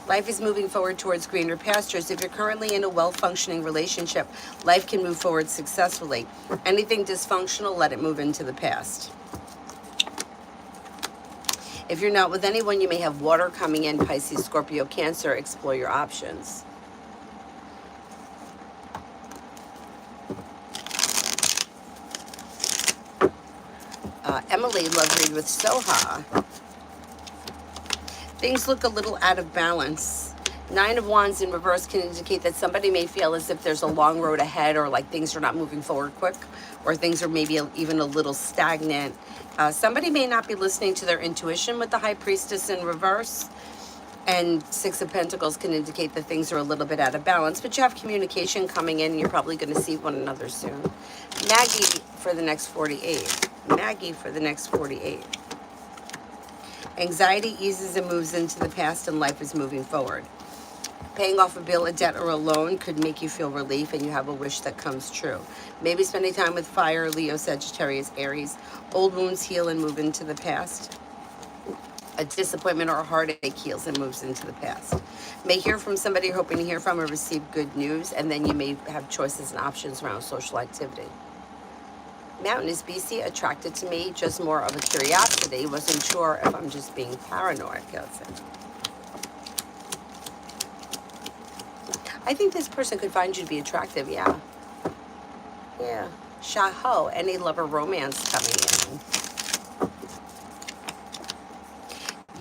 Life is moving forward towards greener pastures. If you're currently in a well-functioning relationship, life can move forward successfully. Anything dysfunctional, let it move into the past. If you're not with anyone, you may have water coming in, Pisces, Scorpio, Cancer. Explore your options. Emily, love read with Soha. Things look a little out of balance. Nine of Wands in reverse can indicate that somebody may feel as if there's a long road ahead, or like things are not moving forward quick, or things are maybe even a little stagnant. Somebody may not be listening to their intuition with the High Priestess in reverse. And Six of Pentacles can indicate that things are a little bit out of balance, but you have communication coming in. You're probably going to see one another soon. Maggie for the next 48. Maggie for the next 48. Anxiety eases and moves into the past, and life is moving forward. Paying off a bill, a debt, or a loan could make you feel relief, and you have a wish that comes true. Maybe spending time with fire, Leo, Sagittarius, Aries. Old wounds heal and move into the past. A disappointment or a heartache heals and moves into the past. May hear from somebody you're hoping to hear from or receive good news, and then you may have choices and options around social activity. Mountain, is BC attracted to me? Just more of a curiosity. Wasn't sure if I'm just being paranoid. I think this person could find you to be attractive, yeah. Yeah. Shaho, any love or romance coming in?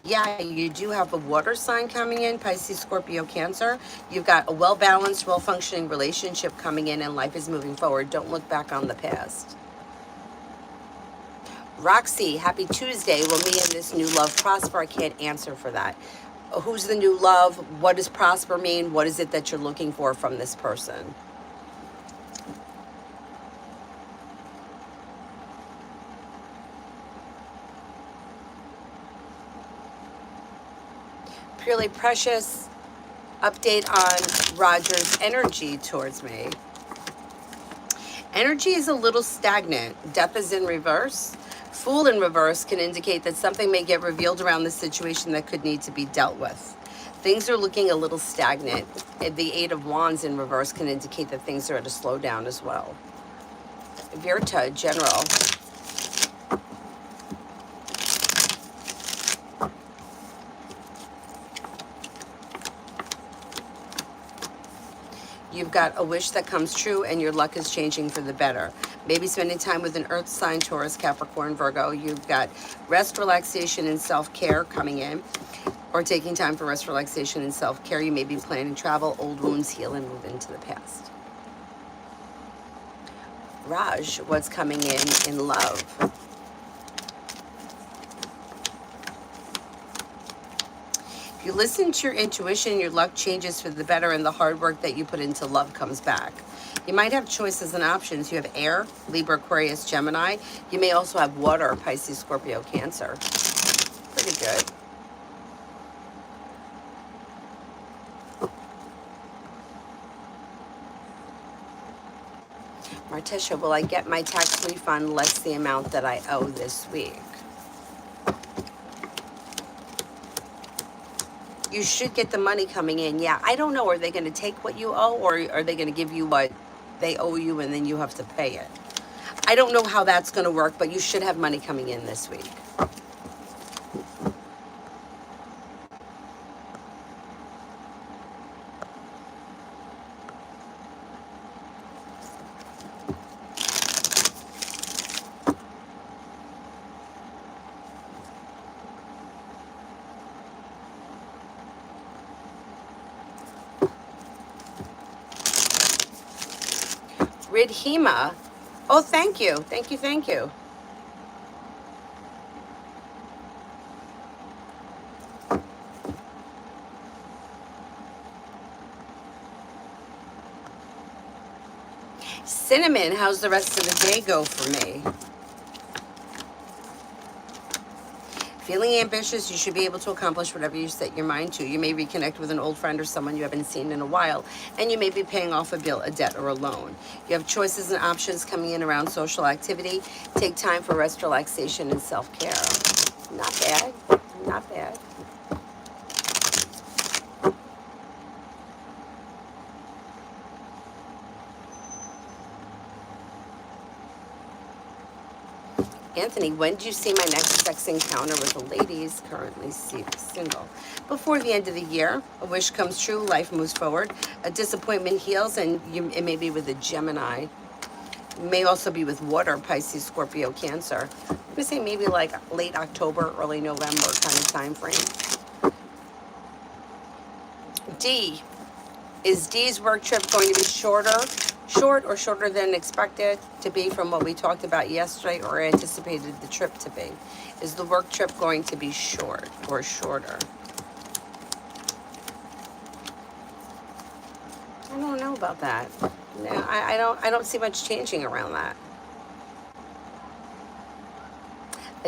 Yeah, you do have a water sign coming in, Pisces, Scorpio, Cancer. You've got a well-balanced, well-functioning relationship coming in, and life is moving forward. Don't look back on the past. Roxy, happy Tuesday. Will me and this new love prosper? I can't answer for that. Who's the new love? What does prosper mean? What is it that you're looking for from this person? Purely Precious, update on Roger's energy towards me. Energy is a little stagnant. Death is in reverse. Fool in reverse can indicate that something may get revealed around the situation that could need to be dealt with. Things are looking a little stagnant. The Eight of Wands in reverse can indicate that things are at a slowdown as well. Virta, General. You've got a wish that comes true, and your luck is changing for the better. Maybe spending time with an earth sign, Taurus, Capricorn, Virgo. You've got rest, relaxation, and self-care coming in, or taking time for rest, relaxation, and self-care. You may be planning travel. Old wounds heal and move into the past. Raj, what's coming in love? If you listen to your intuition, your luck changes for the better, and the hard work that you put into love comes back. You might have choices and options. You have air, Libra, Aquarius, Gemini. You may also have water, Pisces, Scorpio, Cancer. Pretty good. Martisha, will I get my tax refund less the amount that I owe this week? You should get the money coming in. Yeah, I don't know. Are they going to take what you owe, or are they going to give you what they owe you and then you have to pay it? I don't know how that's going to work, but you should have money coming in this week. Ridhima. Oh, thank you. Thank you. Thank you. Cinnamon, how's the rest of the day go for me? Feeling ambitious, you should be able to accomplish whatever you set your mind to. You may reconnect with an old friend or someone you haven't seen in a while, and you may be paying off a bill, a debt, or a loan. You have choices and options coming in around social activity. Take time for rest, relaxation, and self-care. Not bad, not bad. Anthony, when do you see my next sex encounter with the ladies currently single? Before the end of the year. A wish comes true, life moves forward. A disappointment heals, and it may be with a Gemini. It may also be with water, Pisces, Scorpio, Cancer. I'm going to say maybe like late October, early November kind of time frame. D. Is D's work trip going to be short or shorter than expected to be from what we talked about yesterday or anticipated the trip to be? Is the work trip going to be short or shorter? I don't know about that. No, I don't see much changing around that.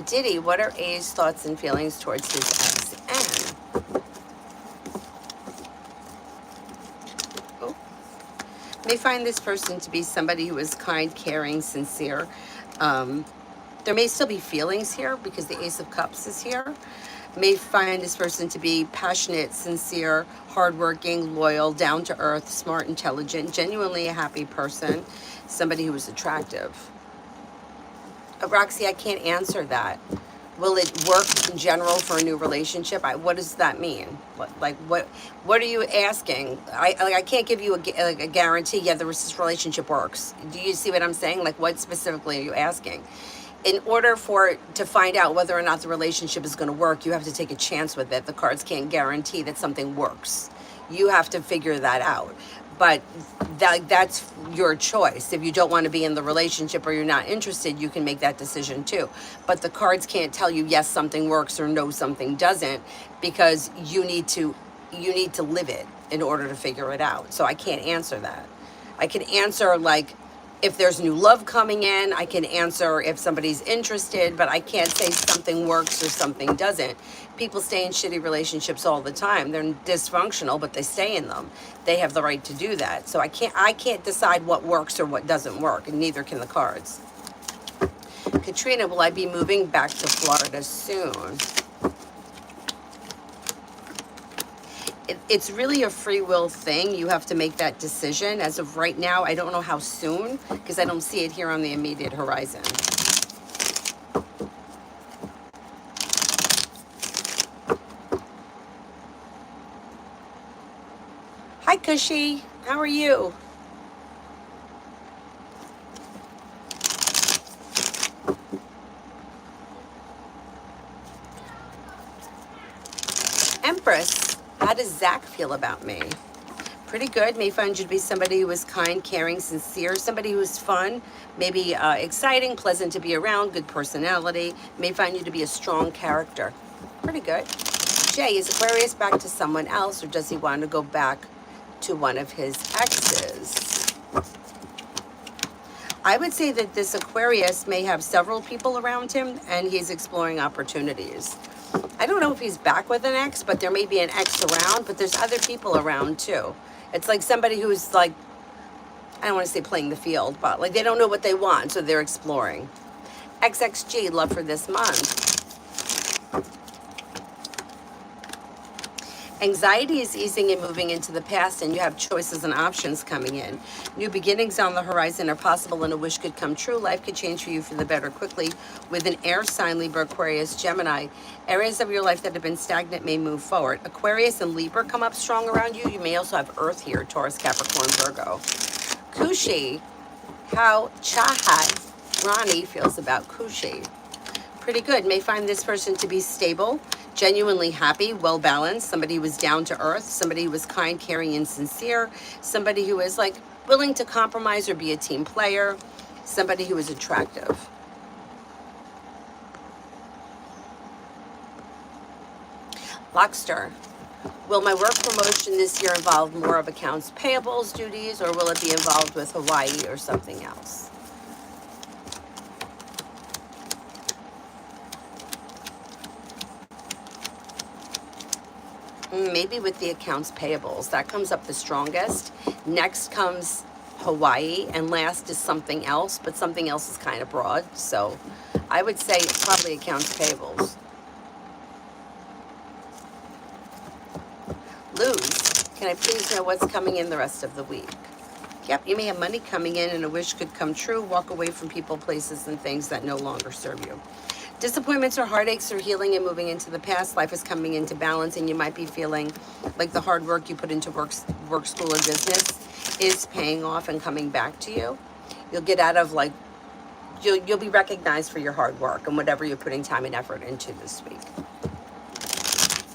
Diddy, what are A's thoughts and feelings towards his ex? N. May find this person to be somebody who is kind, caring, sincere. There may still be feelings here because the Ace of Cups is here. May find this person to be passionate, sincere, hardworking, loyal, down to earth, smart, intelligent, genuinely a happy person, somebody who is attractive. Roxy, I can't answer that. Will it work in general for a new relationship? What does that mean? What are you asking? I can't give you a guarantee. Yeah, this relationship works. Do you see what I'm saying? Like, what specifically are you asking? In order to find out whether or not the relationship is going to work, you have to take a chance with it. The cards can't guarantee that something works. You have to figure that out. But that's your choice. If you don't want to be in the relationship or you're not interested, you can make that decision too. But the cards can't tell you yes, something works or no, something doesn't, because you need to live it in order to figure it out. So I can't answer that. I can answer like if there's new love coming in. I can answer if somebody's interested, but I can't say something works or something doesn't. People stay in shitty relationships all the time. They're dysfunctional, but they stay in them. They have the right to do that. So I can't decide what works or what doesn't work, and neither can the cards. Katrina, will I be moving back to Florida soon? It's really a free will thing. You have to make that decision. As of right now, I don't know how soon, because I don't see it here on the immediate horizon. Hi, Cushy. How are you? Empress, how does Zach feel about me? Pretty good. May find you to be somebody who is kind, caring, sincere, somebody who is fun, maybe exciting, pleasant to be around, good personality. May find you to be a strong character. Pretty good. Jay, is Aquarius back to someone else, or does he want to go back to one of his exes? I would say that this Aquarius may have several people around him, and he's exploring opportunities. I don't know if he's back with an ex, but there may be an ex around, but there's other people around too. It's like somebody who's like, I don't want to say playing the field, but like they don't know what they want, so they're exploring. XXG, love for this month. Anxiety is easing and moving into the past, and you have choices and options coming in. New beginnings on the horizon are possible, and a wish could come true. Life could change for you for the better quickly with an air sign, Libra, Aquarius, Gemini. Areas of your life that have been stagnant may move forward. Aquarius and Libra come up strong around you. You may also have Earth here, Taurus, Capricorn, Virgo. Kushi, how Chahat Rani feels about Kushi. Pretty good. May find this person to be stable, genuinely happy, well-balanced, somebody who is down to earth, somebody who is kind, caring, and sincere, somebody who is like willing to compromise or be a team player, somebody who is attractive. Lockster, Will my work promotion this year involve more of accounts payables duties, or will it be involved with Hawaii or something else? Maybe with the accounts payables. That comes up the strongest. Next comes Hawaii, and last is something else, but something else is kind of broad. So I would say probably accounts payables. Luz, can I please know what's coming in the rest of the week? Yep, you may have money coming in and a wish could come true. Walk away from people, places, and things that no longer serve you. Disappointments or heartaches are healing and moving into the past. Life is coming into balance, and you might be feeling like the hard work you put into work, school, or business is paying off and coming back to you. You'll get out of like, you'll be recognized for your hard work and whatever you're putting time and effort into this week.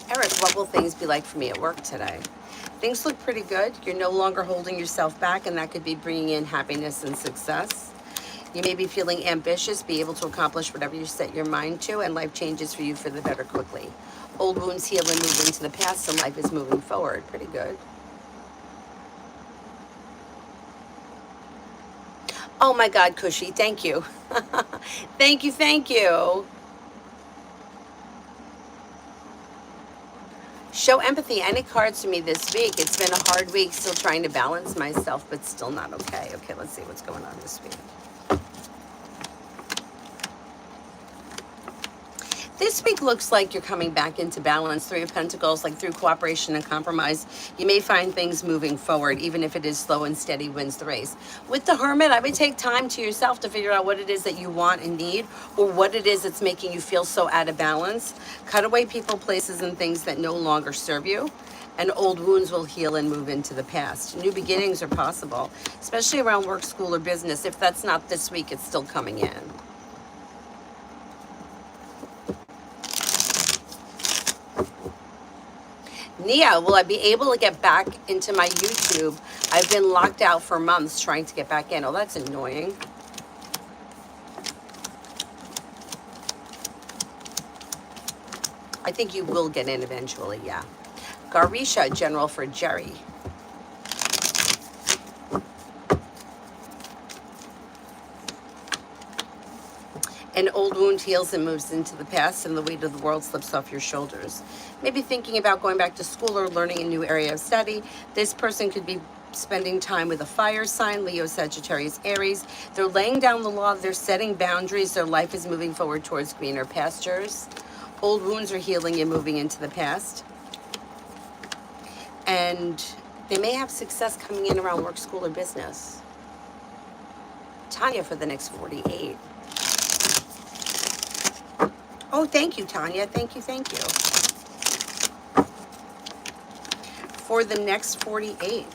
Eric, what will things be like for me at work today? Things look pretty good. You're no longer holding yourself back, and that could be bringing in happiness and success. You may be feeling ambitious, be able to accomplish whatever you set your mind to, and life changes for you for the better quickly. Old wounds heal and move into the past, and life is moving forward. Pretty good. Oh my God, Cushy, thank you. Thank you, thank you. Show empathy. Any cards for me this week? It's been a hard week, still trying to balance myself, but still not okay. Okay, let's see what's going on this week. This week looks like you're coming back into balance. Three of Pentacles, like through cooperation and compromise, you may find things moving forward, even if it is slow and steady wins the race. With the Hermit, I would take time to yourself to figure out what it is that you want and need, or what it is that's making you feel so out of balance. Cut away people, places, and things that no longer serve you, and old wounds will heal and move into the past. New beginnings are possible, especially around work, school, or business. If that's not this week, it's still coming in. Nia, will I be able to get back into my YouTube? I've been locked out for months trying to get back in. Oh, that's annoying. I think you will get in eventually, yeah. Garisha, General for Jerry. An old wound heals and moves into the past, and the weight of the world slips off your shoulders. Maybe thinking about going back to school or learning a new area of study. This person could be spending time with a fire sign, Leo, Sagittarius, Aries. They're laying down the law. They're setting boundaries. Their life is moving forward towards greener pastures. Old wounds are healing and moving into the past. And they may have success coming in around work, school, or business. Tanya for the next 48. Oh, thank you, Tanya. Thank you, thank you. For the next 48.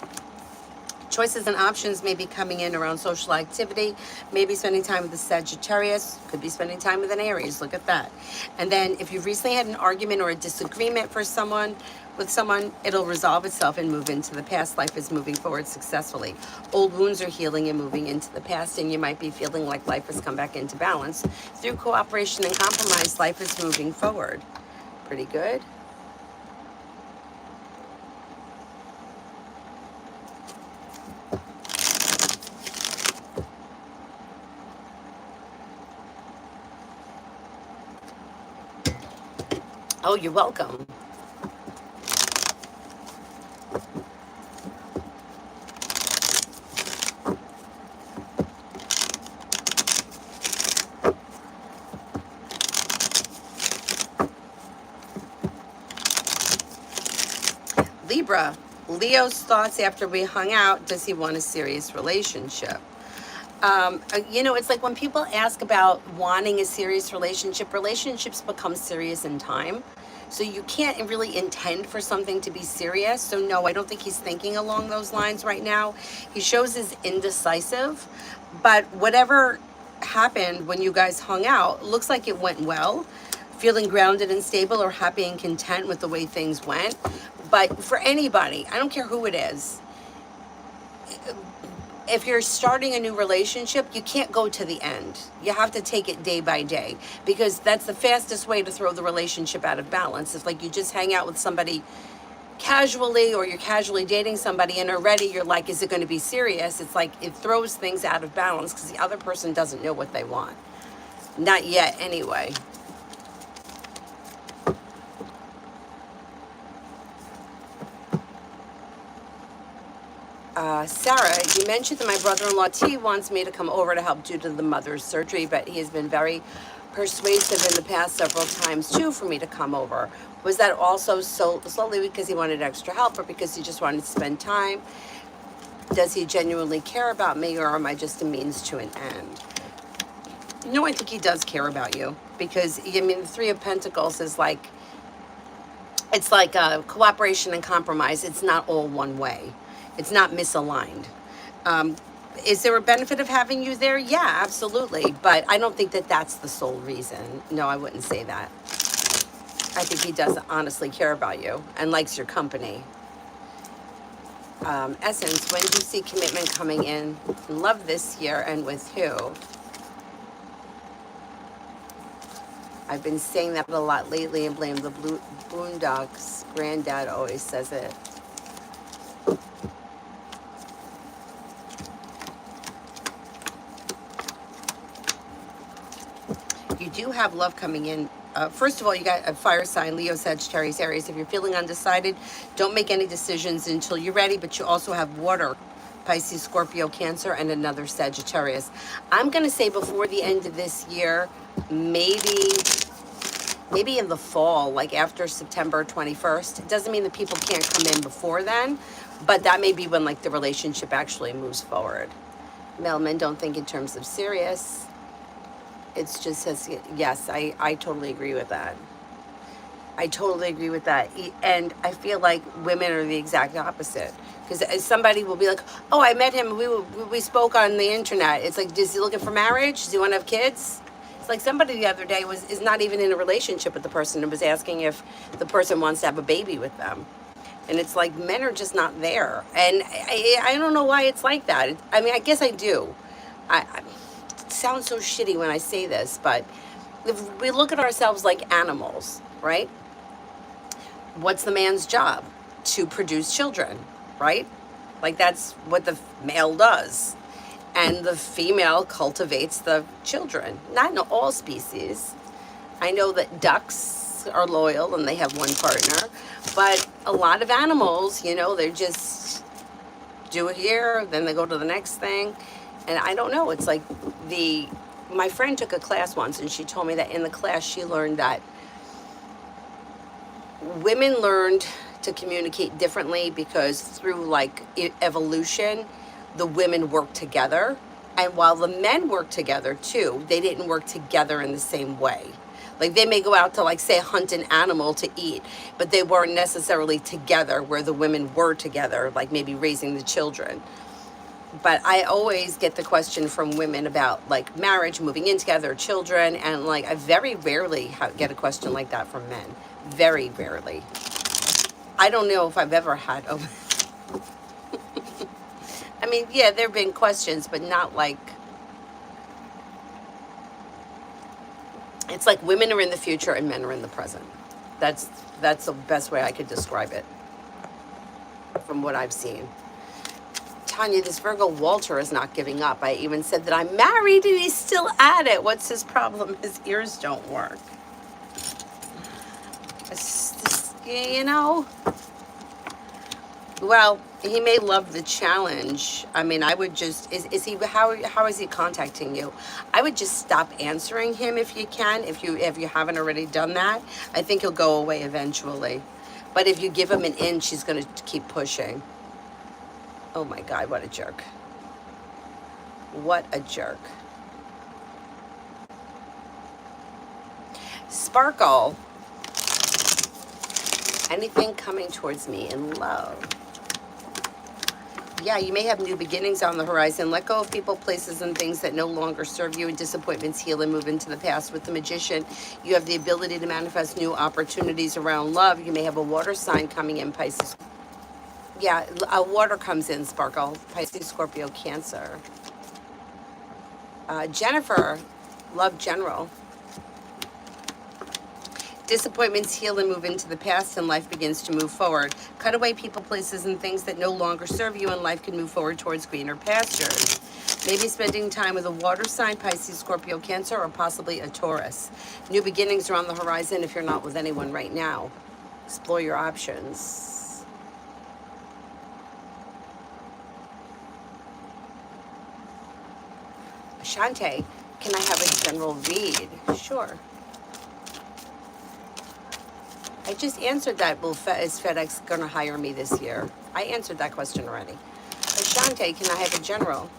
Choices and options may be coming in around social activity, maybe spending time with the Sagittarius, could be spending time with an Aries, look at that. And then if you've recently had an argument or a disagreement with someone, it'll resolve itself and move into the past. Life is moving forward successfully. Old wounds are healing and moving into the past, and you might be feeling like life has come back into balance. Through cooperation and compromise, life is moving forward. Pretty good. Oh, you're welcome. Libra, Leo's thoughts after we hung out, does he want a serious relationship? It's like when people ask about wanting a serious relationship, relationships become serious in time. So you can't really intend for something to be serious. So no, I don't think he's thinking along those lines right now. He shows as indecisive, but whatever happened when you guys hung out, looks like it went well. Feeling grounded and stable, or happy and content with the way things went. But for anybody, I don't care who it is, if you're starting a new relationship, you can't go to the end. You have to take it day by day, because that's the fastest way to throw the relationship out of balance. It's like you just hang out with somebody casually, or you're casually dating somebody and already you're like, is it going to be serious? It's like it throws things out of balance because the other person doesn't know what they want. Not yet, anyway. Sarah, you mentioned that my brother-in-law T wants me to come over to help due to the mother's surgery, but he has been very persuasive in the past several times too for me to come over. Was that also solely because he wanted extra help, or because he just wanted to spend time? Does he genuinely care about me, or am I just a means to an end? No, I think he does care about you, because I mean the Three of Pentacles is like, it's like cooperation and compromise. It's not all one way. It's not misaligned. Is there a benefit of having you there? Yeah, absolutely. But I don't think that that's the sole reason. No, I wouldn't say that. I think he does honestly care about you and likes your company. Essence, when do you see commitment coming in love this year, and with who? I've been saying that a lot lately and blame the Boondocks. Granddad always says it. You do have love coming in. First of all, you got a fire sign, Leo, Sagittarius, Aries. If you're feeling undecided, don't make any decisions until you're ready, but you also have water, Pisces, Scorpio, Cancer, and another Sagittarius. I'm going to say before the end of this year, maybe in the fall, like after September 21st. It doesn't mean that people can't come in before then, but that may be when like the relationship actually moves forward. Melman, don't think in terms of serious. It's just says, yes, I totally agree with that. I totally agree with that. And I feel like women are the exact opposite. Because somebody will be like, oh, I met him, we spoke on the internet. It's like, is he looking for marriage? Does he want to have kids? It's like somebody the other day is not even in a relationship with the person and was asking if the person wants to have a baby with them. And it's like, men are just not there. And I don't know why it's like that. I mean, I guess I do. It sounds so shitty when I say this, but if we look at ourselves like animals, right? What's the man's job? To produce children, right? Like that's what the male does. And the female cultivates the children. Not in all species. I know that ducks are loyal and they have one partner, but a lot of animals, you know, they're just do it here, then they go to the next thing. And I don't know, it's like my friend took a class once and she told me that in the class she learned that women learned to communicate differently because through like evolution, the women worked together. And while the men worked together too, they didn't work together in the same way. Like they may go out to like say hunt an animal to eat, but they weren't necessarily together where the women were together, like maybe raising the children. But I always get the question from women about like marriage, moving in together, children, and like I very rarely get a question like that from men. Very rarely. I don't know if I've ever had a I mean, yeah, there have been questions, but not like, it's like women are in the future and men are in the present. That's the best way I could describe it from what I've seen. Tanya, this Virgo Walter is not giving up. I even said that I'm married and he's still at it. What's his problem? His ears don't work. You know? Well, he may love the challenge. I mean, I would just, is he, how is he contacting you? I would just stop answering him if you can, if you haven't already done that. I think he'll go away eventually. But if you give him an inch, he's going to keep pushing. Oh my God, what a jerk. What a jerk. Sparkle. Anything coming towards me in love? Yeah, you may have new beginnings on the horizon. Let go of people, places, and things that no longer serve you, and disappointments heal and move into the past. With the Magician, you have the ability to manifest new opportunities around love. You may have a water sign coming in, Pisces. Yeah, a water comes in, Sparkle. Pisces, Scorpio, Cancer. Jennifer, love general. Disappointments heal and move into the past, and life begins to move forward. Cut away people, places, and things that no longer serve you, and life can move forward towards greener pastures. Maybe spending time with a water sign, Pisces, Scorpio, Cancer, or possibly a Taurus. New beginnings are on the horizon if you're not with anyone right now. Explore your options. Ashante, can I have a general read? Sure. I just answered that. Is FedEx going to hire me this year? I answered that question already. Ashante, can I have a general?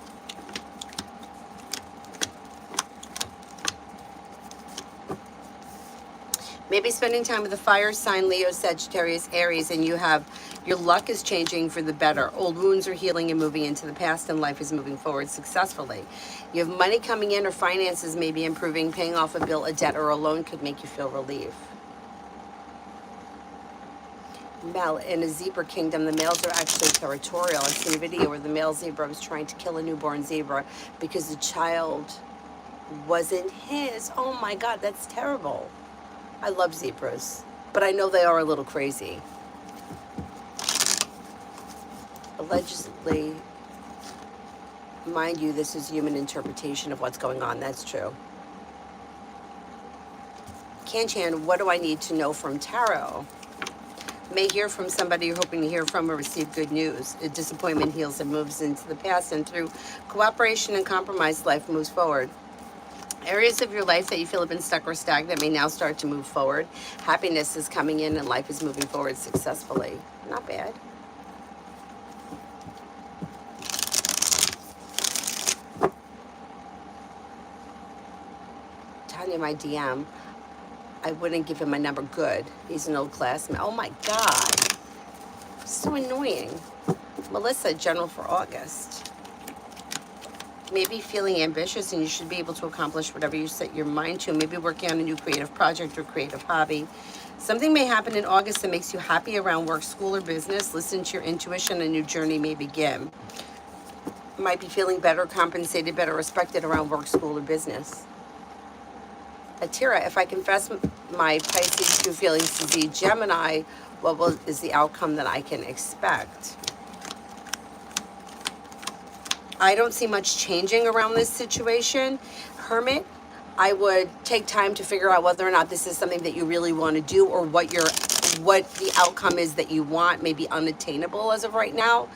Maybe spending time with the fire sign, Leo, Sagittarius, Aries, and your luck is changing for the better. Old wounds are healing and moving into the past, and life is moving forward successfully. You have money coming in, or finances may be improving. Paying off a bill, a debt, or a loan could make you feel relief. Mel, in a zebra kingdom, the males are actually territorial. I've seen a video where the male zebra was trying to kill a newborn zebra because the child wasn't his. Oh my God, that's terrible. I love zebras, but I know they are a little crazy. Allegedly, mind you, this is human interpretation of what's going on. That's true. Kanchan, what do I need to know from tarot? May hear from somebody you're hoping to hear from or receive good news. A disappointment heals and moves into the past, and through cooperation and compromise, life moves forward. Areas of your life that you feel have been stuck or stagnant may now start to move forward. Happiness is coming in and life is moving forward successfully. Not bad. Tanya, my DM. I wouldn't give him my number. Good. He's an old classmate. Oh my God. So annoying. Melissa, general for August. Maybe feeling ambitious, and you should be able to accomplish whatever you set your mind to. Maybe working on a new creative project or creative hobby. Something may happen in August that makes you happy around work, school, or business. Listen to your intuition. A new journey may begin. Might be feeling better, compensated, better respected around work, school, or business. Atira, if I confess my Pisces true feelings to the Gemini, what is the outcome that I can expect? I don't see much changing around this situation. Hermit, I would take time to figure out whether or not this is something that you really want to do, or what the outcome is that you want. May be unattainable as of right now.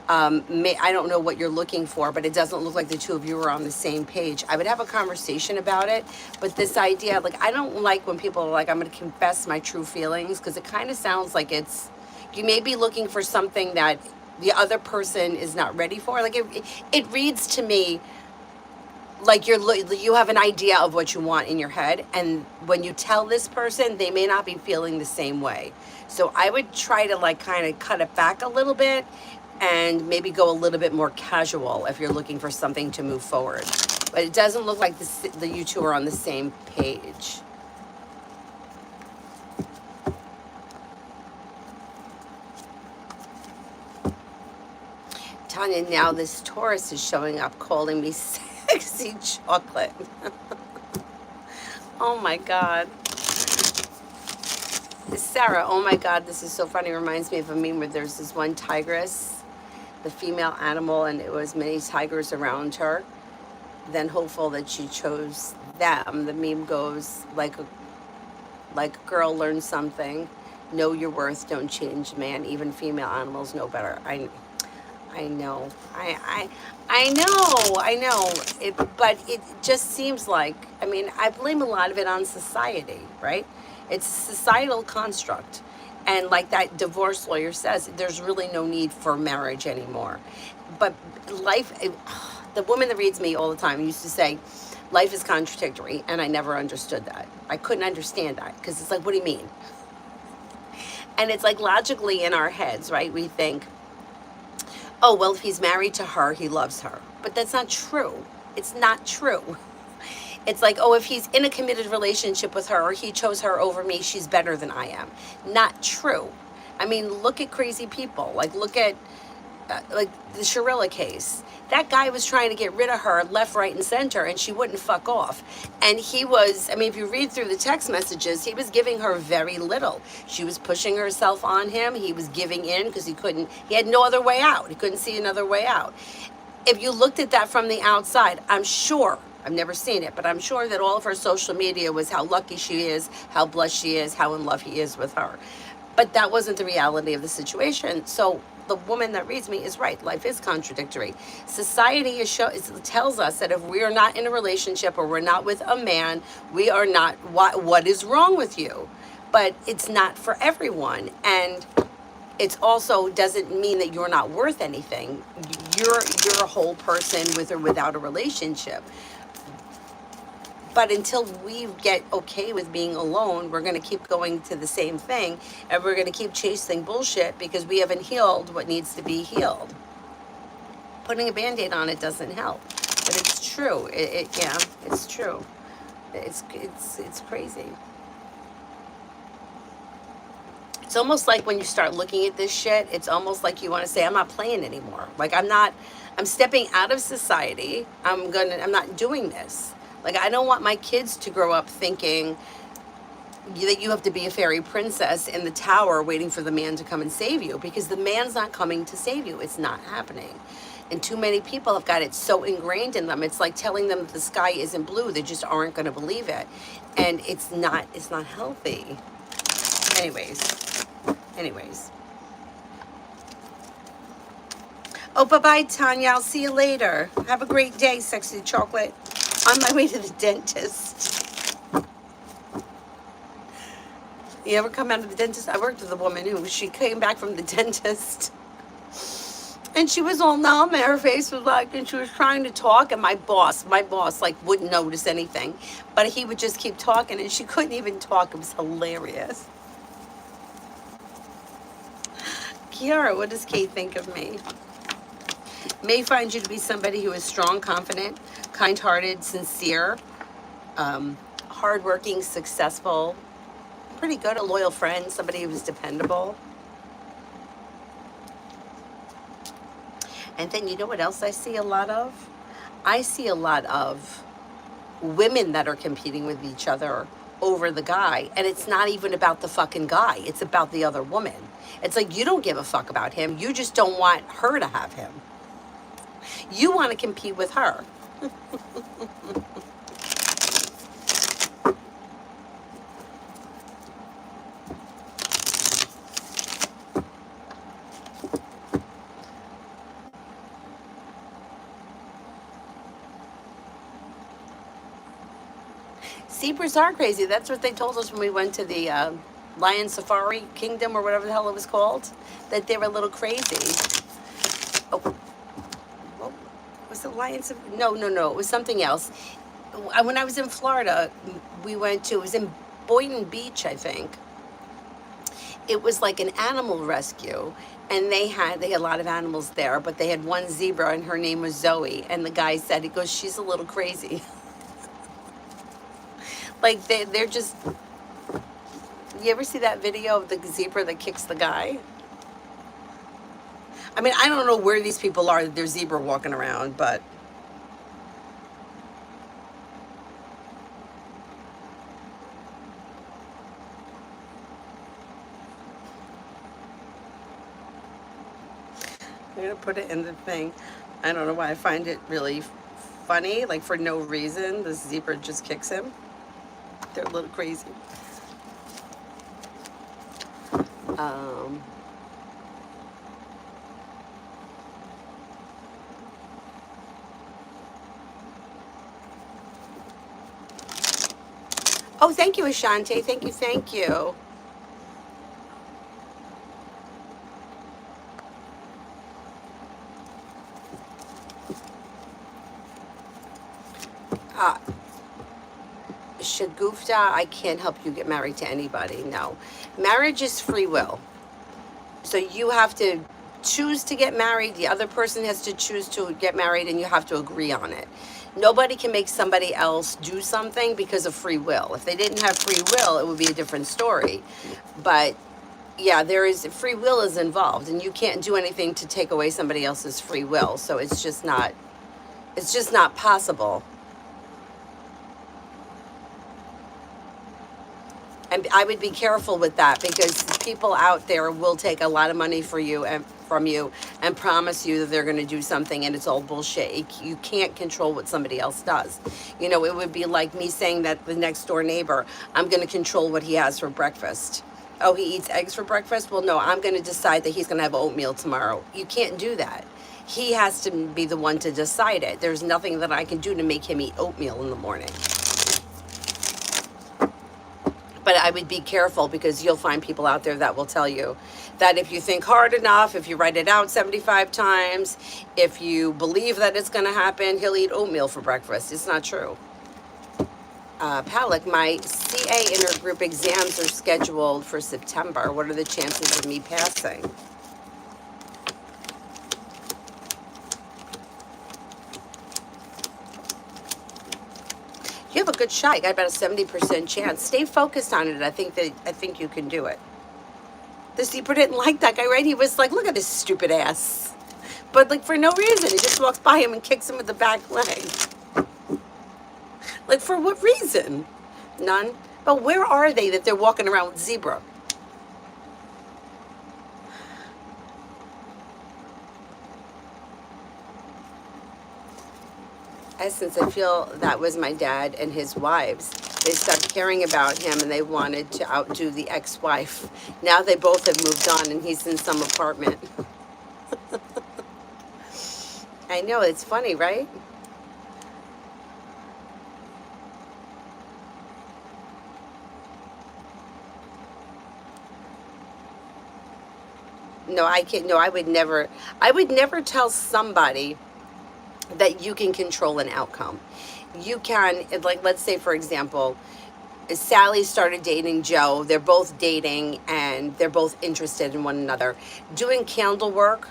I don't know what you're looking for, but it doesn't look like the two of you are on the same page. I would have a conversation about it, but this idea, like, I don't like when people are like, I'm going to confess my true feelings, because it kind of sounds like you may be looking for something that the other person is not ready for. Like, it reads to me like you have an idea of what you want in your head, and when you tell this person, they may not be feeling the same way. So I would try to like kind of cut it back a little bit, and maybe go a little bit more casual if you're looking for something to move forward. But it doesn't look like you two are on the same page. Tanya, now this Taurus is showing up calling me sexy chocolate. Oh my God. Sarah, oh my God, this is so funny. It reminds me of a meme where there's this one tigress, the female animal, and it was many tigers around her, then hopeful that she chose them. The meme goes like a girl, learn something, know your worth, don't change man. Even female animals know better. I know. I know. But it just seems like, I mean, I blame a lot of it on society, right? It's a societal construct. And like that divorce lawyer says, there's really no need for marriage anymore. But life, the woman that reads me all the time used to say, life is contradictory. And I never understood that. I couldn't understand that, because it's like, what do you mean? And it's like logically in our heads, right? We think, oh, well, if he's married to her, he loves her. But that's not true. It's not true. It's like, oh, if he's in a committed relationship with her, or he chose her over me, she's better than I am. Not true. I mean, look at crazy people. Like, look at like the Sharilla case. That guy was trying to get rid of her left, right, and center, and she wouldn't fuck off. And he was, I mean, if you read through the text messages, he was giving her very little. She was pushing herself on him. He was giving in because he had no other way out. He couldn't see another way out. If you looked at that from the outside, I'm sure, I've never seen it, but I'm sure that all of her social media was how lucky she is, how blessed she is, how in love he is with her. But that wasn't the reality of the situation. So the woman that reads me is right. Life is contradictory. Society tells us that if we are not in a relationship or we're not with a man, we are not, what is wrong with you? But it's not for everyone. And it's also doesn't mean that you're not worth anything. You're a whole person with or without a relationship. But until we get okay with being alone, we're going to keep going to the same thing, and we're going to keep chasing bullshit because we haven't healed what needs to be healed. Putting a Band-Aid on it doesn't help, but it's true. Yeah, it's true. It's crazy. It's almost like when you start looking at this shit, it's almost like you want to say, I'm not playing anymore. Like I'm stepping out of society. I'm not doing this. Like, I don't want my kids to grow up thinking that you have to be a fairy princess in the tower waiting for the man to come and save you, because the man's not coming to save you. It's not happening. And too many people have got it so ingrained in them. It's like telling them that the sky isn't blue. They just aren't going to believe it. And it's not healthy. Anyways. Oh, bye-bye, Tanya. I'll see you later. Have a great day, sexy chocolate. On my way to the dentist. You ever come out of the dentist? I worked with a woman she came back from the dentist. And she was all numb, and her face was like, and she was trying to talk, and my boss, like, wouldn't notice anything. But he would just keep talking, and she couldn't even talk. It was hilarious. Kiara, what does Kate think of me? May find you to be somebody who is strong, confident, kind-hearted, sincere, hardworking, successful, pretty good, a loyal friend, somebody who's dependable. And then you know what else I see a lot of? I see a lot of women that are competing with each other over the guy, and it's not even about the fucking guy. It's about the other woman. It's like, you don't give a fuck about him. You just don't want her to have him. You want to compete with her. Zebras are crazy. That's what they told us when we went to the Lion Safari Kingdom or whatever the hell it was called, that they were a little crazy. Oh. Was it Lions? No. It was something else. When I was in Florida, it was in Boynton Beach, I think. It was like an animal rescue, and they had a lot of animals there, but they had one zebra, and her name was Zoe. And the guy said, he goes, she's a little crazy. Like, they're just, you ever see that video of the zebra that kicks the guy? I mean, I don't know where these people are that they're zebra walking around, but I'm gonna put it in the thing. I don't know why I find it really funny, like for no reason. The zebra just kicks him. They're a little crazy. Oh, thank you, Ashante. Thank you. Shagufta, I can't help you get married to anybody. No. Marriage is free will. So you have to choose to get married. The other person has to choose to get married, and you have to agree on it. Nobody can make somebody else do something because of free will. If they didn't have free will, it would be a different story. But Yeah, there is free will is involved, and you can't do anything to take away somebody else's free will. So it's just not possible. And I would be careful with that because people out there will take a lot of money for you and from you and promise you that they're going to do something, and it's all bullshit. You can't control what somebody else does. You know, it would be like me saying that the next door neighbor, I'm going to control what he has for breakfast. Oh, he eats eggs for breakfast? Well, no, I'm going to decide that he's going to have oatmeal tomorrow. You can't do that. He has to be the one to decide it. There's nothing that I can do to make him eat oatmeal in the morning. But I would be careful because you'll find people out there that will tell you that if you think hard enough, if you write it out 75 times, if you believe that it's going to happen, he'll eat oatmeal for breakfast. It's not true. Palak, my CA intergroup exams are scheduled for September. What are the chances of me passing? You have a good shot. You got about a 70% chance. Stay focused on it. I think you can do it. The Zebra didn't like that guy, right? He was like, look at this stupid ass. But like for no reason. He just walks by him and kicks him with the back leg. Like for what reason? None. But where are they that they're walking around with Zebra? Essence, I feel that was my dad and his wives. They stopped caring about him and they wanted to outdo the ex-wife. Now they both have moved on and he's in some apartment. I know, it's funny, right? No, I can't. No, I would never tell somebody that you can control an outcome. You can, like, let's say, for example, Sally started dating Joe. They're both dating and they're both interested in one another. Doing candle work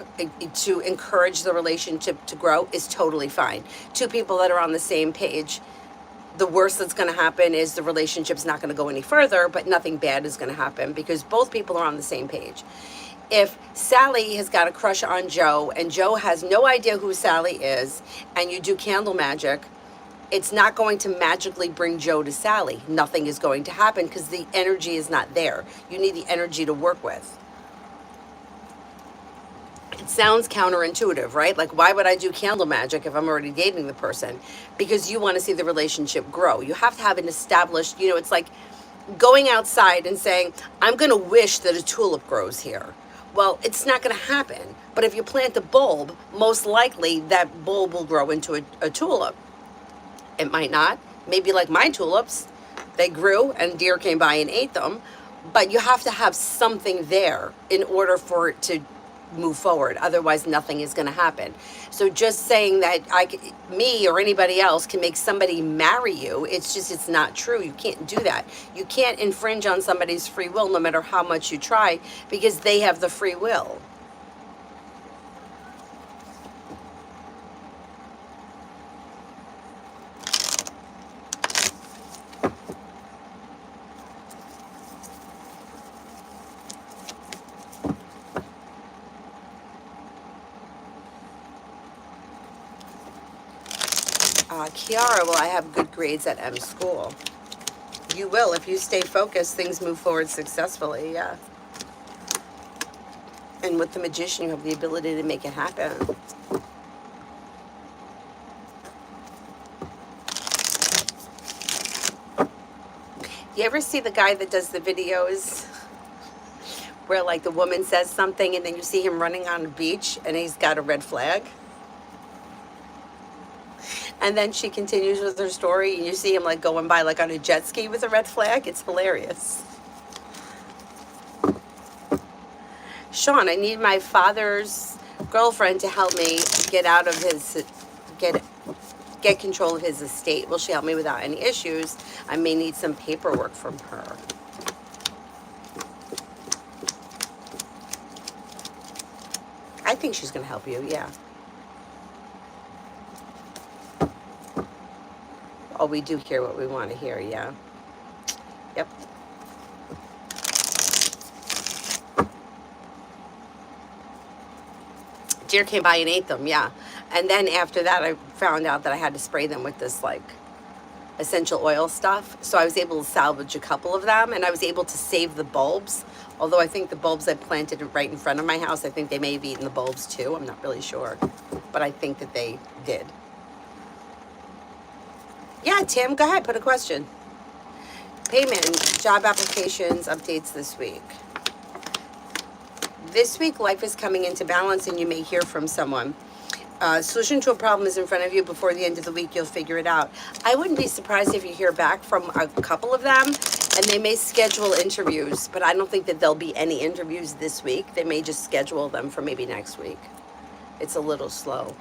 to encourage the relationship to grow is totally fine. Two people that are on the same page, the worst that's going to happen is the relationship's not going to go any further, but nothing bad is going to happen because both people are on the same page. If Sally has got a crush on Joe and Joe has no idea who Sally is and you do candle magic, it's not going to magically bring Joe to Sally. Nothing is going to happen because the energy is not there. You need the energy to work with. It sounds counterintuitive, right? Like, why would I do candle magic if I'm already dating the person? Because you want to see the relationship grow. You have to have an established, it's like going outside and saying, I'm going to wish that a tulip grows here. Well, it's not going to happen. But if you plant a bulb, most likely that bulb will grow into a tulip. It might not. Maybe like my tulips, they grew and deer came by and ate them. But you have to have something there in order for it to move forward. Otherwise, nothing is going to happen. So just saying that me or anybody else can make somebody marry you, it's not true. You can't do that. You can't infringe on somebody's free will no matter how much you try because they have the free will. Kiara, well, I have good grades at M school. You will. If you stay focused, things move forward successfully, yeah. And with the magician, you have the ability to make it happen. You ever see the guy that does the videos where, like, the woman says something and then you see him running on the beach and he's got a red flag? And then she continues with her story and you see him like going by like on a jet ski with a red flag. It's hilarious. Sean, I need my father's girlfriend to help me get out of his, get control of his estate. Will she help me without any issues? I may need some paperwork from her. I think she's going to help you, yeah. Oh, we do hear what we want to hear, yeah. Yep. Deer came by and ate them, yeah. And then after that, I found out that I had to spray them with this like essential oil stuff. So I was able to salvage a couple of them, and I was able to save the bulbs. Although I think the bulbs I planted right in front of my house, I think they may have eaten the bulbs too. I'm not really sure, but I think that they did. Yeah, Tim, go ahead, put a question. Payment, job applications, updates this week. This week, life is coming into balance and you may hear from someone. Solution to a problem is in front of you. Before the end of the week, you'll figure it out. I wouldn't be surprised if you hear back from a couple of them, and they may schedule interviews, but I don't think that there'll be any interviews this week. They may just schedule them for maybe next week. It's a little slow.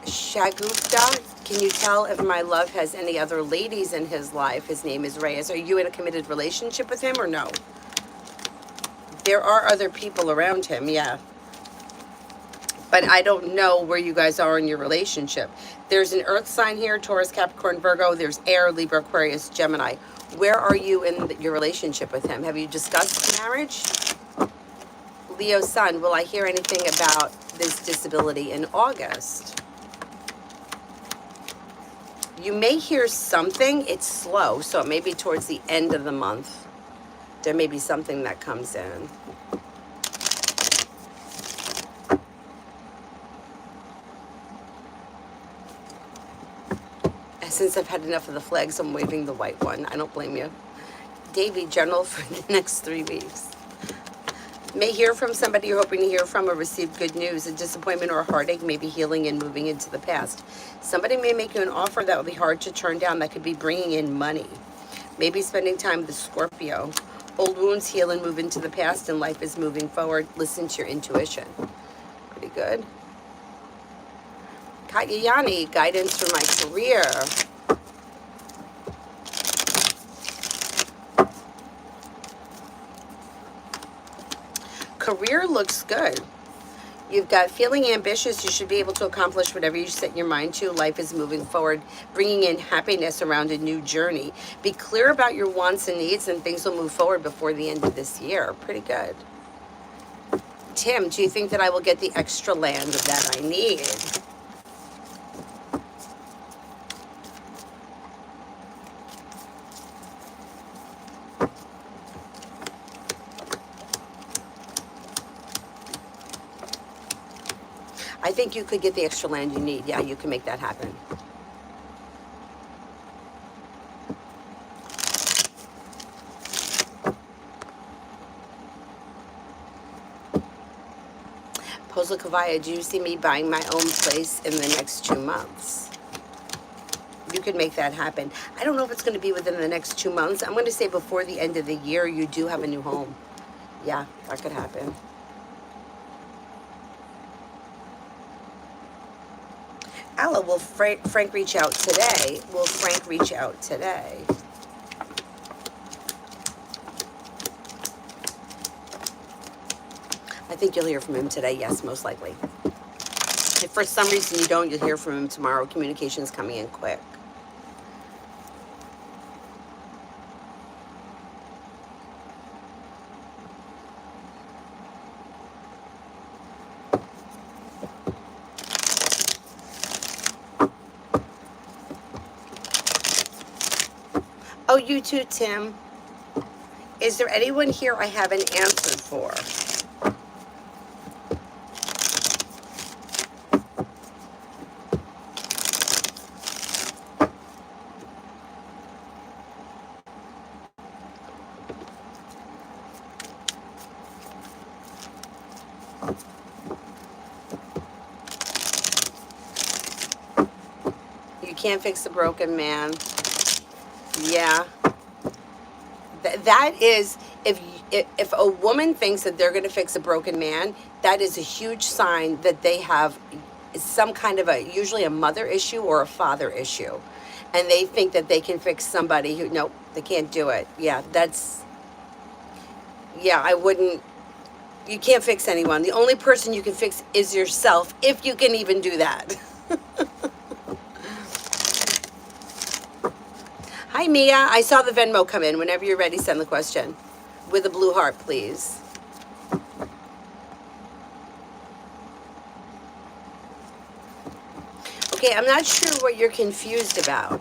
Shagufta, can you tell if my love has any other ladies in his life? His name is Reyes. Are you in a committed relationship with him or no? There are other people around him, yeah. But I don't know where you guys are in your relationship. There's an earth sign here, Taurus, Capricorn, Virgo. There's air, Libra, Aquarius, Gemini. Where are you in your relationship with him? Have you discussed marriage? Leo sun, will I hear anything about this disability in August? You may hear something. It's slow, so it may be towards the end of the month. There may be something that comes in. Since I've had enough of the flags, I'm waving the white one. I don't blame you. Davy, general for the next 3 weeks. May hear from somebody you're hoping to hear from or receive good news. A disappointment or a heartache may be healing and moving into the past. Somebody may make you an offer that will be hard to turn down that could be bringing in money. Maybe spending time with a Scorpio. Old wounds heal and move into the past and life is moving forward. Listen to your intuition. Pretty good. Katyayani, guidance for my career. Career looks good. You've got feeling ambitious. You should be able to accomplish whatever you set your mind to. Life is moving forward, bringing in happiness around a new journey. Be clear about your wants and needs, and things will move forward before the end of this year. Pretty good. Tim, do you think that I will get the extra land that I need? I think you could get the extra land you need. Yeah, you can make that happen. Posla Kavaya, do you see me buying my own place in the next 2 months? You could make that happen. I don't know if it's going to be within the next 2 months. I'm going to say before the end of the year, you do have a new home. Yeah, that could happen. Ella, will Frank reach out today? Will Frank reach out today? I think you'll hear from him today. Yes, most likely. If for some reason you don't, you'll hear from him tomorrow. Communication's coming in quick. Oh, you too, Tim. Is there anyone here I haven't answered for? You can't fix a broken man. Yeah. That is, if a woman thinks that they're going to fix a broken man, that is a huge sign that they have some kind of usually a mother issue or a father issue. And they think that they can fix somebody who, nope, they can't do it. Yeah, I wouldn't, you can't fix anyone. The only person you can fix is yourself, if you can even do that. Hi, Mia. I saw the Venmo come in. Whenever you're ready, send the question. With a blue heart, please. Okay, I'm not sure what you're confused about.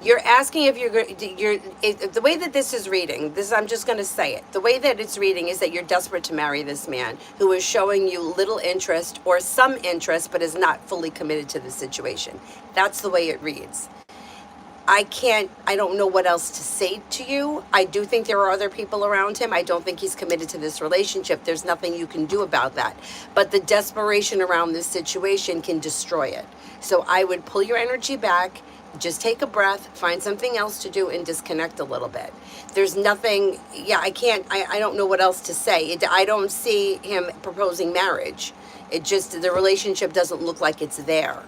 You're asking if the way that this is reading, this I'm just going to say it. The way that it's reading is that you're desperate to marry this man who is showing you little interest or some interest but is not fully committed to the situation. That's the way it reads. I don't know what else to say to you. I do think there are other people around him. I don't think he's committed to this relationship. There's nothing you can do about that. But the desperation around this situation can destroy it. So I would pull your energy back, just take a breath, find something else to do, and disconnect a little bit. There's nothing, I don't know what else to say. I don't see him proposing marriage. It just, the relationship doesn't look like it's there.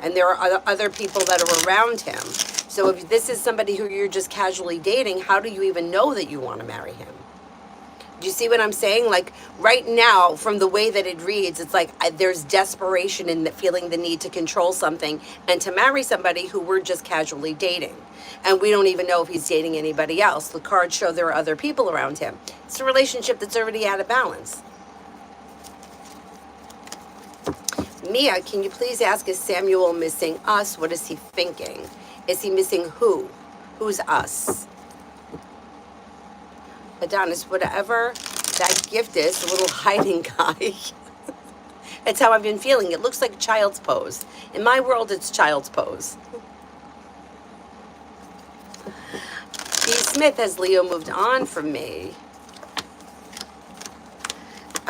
And there are other people that are around him. So if this is somebody who you're just casually dating, how do you even know that you want to marry him? Do you see what I'm saying? Like right now, from the way that it reads, it's like there's desperation in feeling the need to control something and to marry somebody who we're just casually dating. And we don't even know if he's dating anybody else. The cards show there are other people around him. It's a relationship that's already out of balance. Mia, can you please ask, is Samuel missing us? What is he thinking? Is he missing who? Who's us? Adonis, whatever that gift is, the little hiding guy. That's how I've been feeling. It looks like child's pose. In my world, it's child's pose. B. Smith, has Leo moved on from me?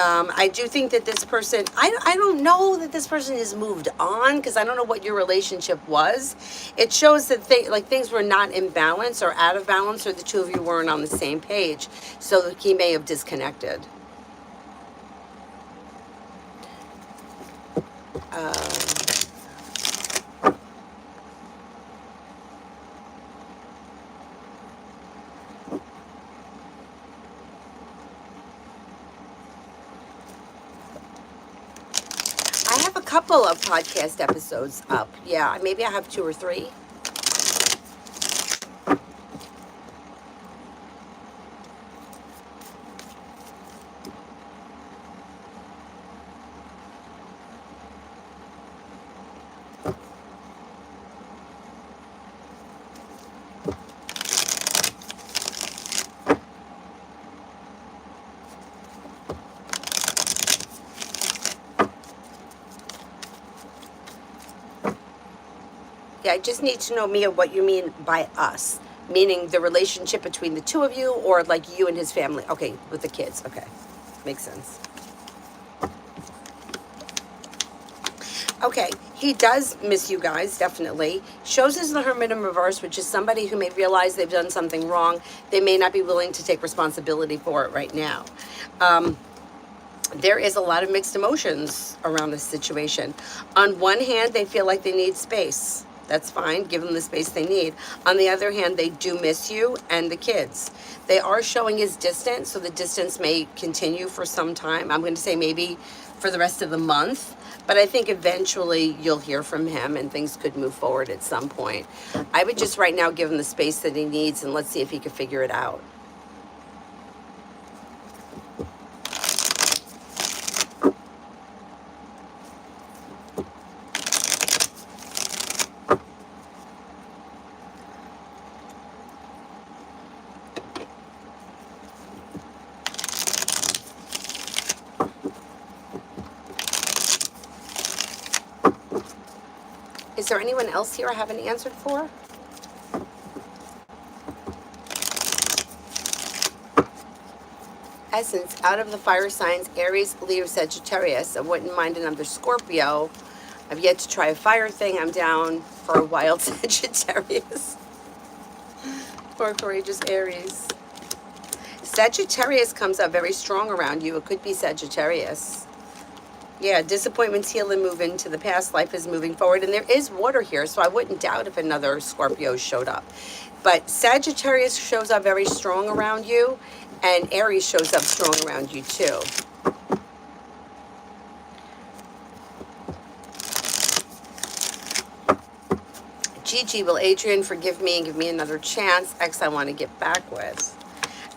I do think that this person, I don't know that this person has moved on because I don't know what your relationship was. It shows that things were not in balance or out of balance, or the two of you weren't on the same page. So he may have disconnected. I have a couple of podcast episodes up. Yeah, maybe I have 2 or 3. Yeah, I just need to know, Mia, what you mean by us. Meaning the relationship between the two of you, or like you and his family. Okay, with the kids. Okay, makes sense. Okay, he does miss you guys, definitely. Shows us the Hermit in reverse, which is somebody who may realize they've done something wrong. They may not be willing to take responsibility for it right now. There is a lot of mixed emotions around this situation. On one hand, they feel like they need space. That's fine, give them the space they need. On the other hand, they do miss you and the kids. They are showing his distance, so the distance may continue for some time. I'm going to say maybe for the rest of the month, but I think eventually you'll hear from him and things could move forward at some point. I would just right now give him the space that he needs, and let's see if he can figure it out. Is there anyone else here I haven't answered for? Essence, out of the fire signs, Aries, Leo, Sagittarius. I wouldn't mind another Scorpio. I've yet to try a fire thing. I'm down for a wild Sagittarius. Or courageous Aries. Sagittarius comes up very strong around you. It could be Sagittarius. Yeah, disappointments heal and move into the past. Life is moving forward. And there is water here, so I wouldn't doubt if another Scorpio showed up. But Sagittarius shows up very strong around you, and Aries shows up strong around you too. Gigi, will Adrian forgive me and give me another chance? Ex I want to get back with.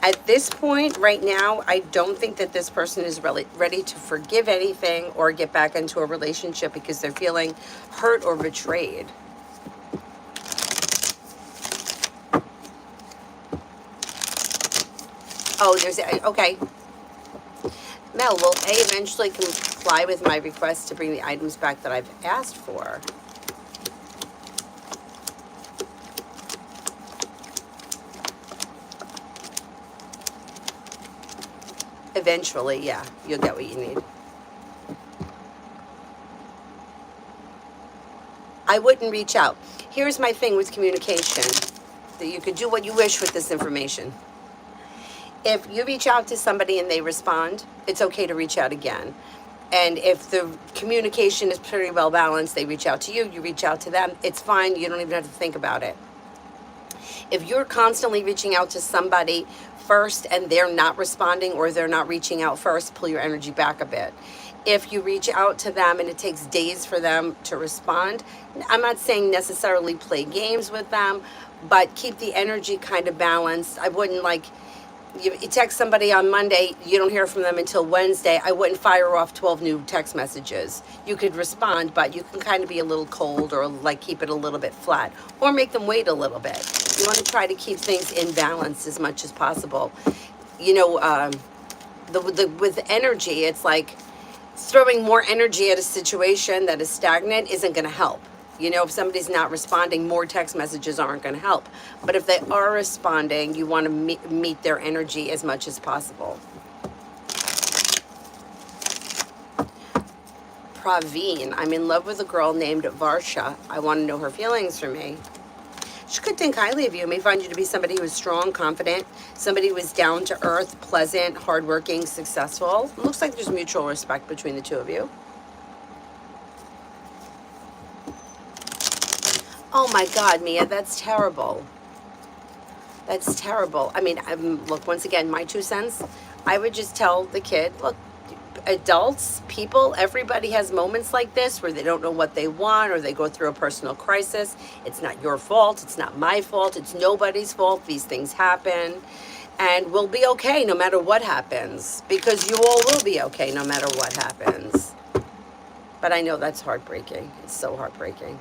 At this point, right now, I don't think that this person is really ready to forgive anything or get back into a relationship because they're feeling hurt or betrayed. Oh, okay. Mel will eventually comply with my request to bring the items back that I've asked for. Eventually, yeah, you'll get what you need. I wouldn't reach out. Here's my thing with communication, that you could do what you wish with this information. If you reach out to somebody and they respond, it's okay to reach out again. And if the communication is pretty well balanced, they reach out to you, you reach out to them, it's fine, you don't even have to think about it. If you're constantly reaching out to somebody first and they're not responding or they're not reaching out first, pull your energy back a bit. If you reach out to them and it takes days for them to respond, I'm not saying necessarily play games with them, but keep the energy kind of balanced. I wouldn't like, you text somebody on Monday, you don't hear from them until Wednesday, I wouldn't fire off 12 new text messages. You could respond, but you can kind of be a little cold or like keep it a little bit flat or make them wait a little bit. You want to try to keep things in balance as much as possible. You know, with energy, it's like throwing more energy at a situation that is stagnant isn't going to help. You know, if somebody's not responding, more text messages aren't going to help. But if they are responding, you want to meet their energy as much as possible. Praveen, I'm in love with a girl named Varsha. I want to know her feelings for me. She could think highly of you. May find you to be somebody who is strong, confident, somebody who is down to earth, pleasant, hardworking, successful. It looks like there's mutual respect between the two of you. Oh my God, Mia, that's terrible. That's terrible. I mean, look, once again, my 2 cents, I would just tell the kid, look, adults, people, everybody has moments like this where they don't know what they want or they go through a personal crisis. It's not your fault. It's not my fault. It's nobody's fault. These things happen. And we'll be okay no matter what happens, because you all will be okay no matter what happens. But I know that's heartbreaking. It's so heartbreaking.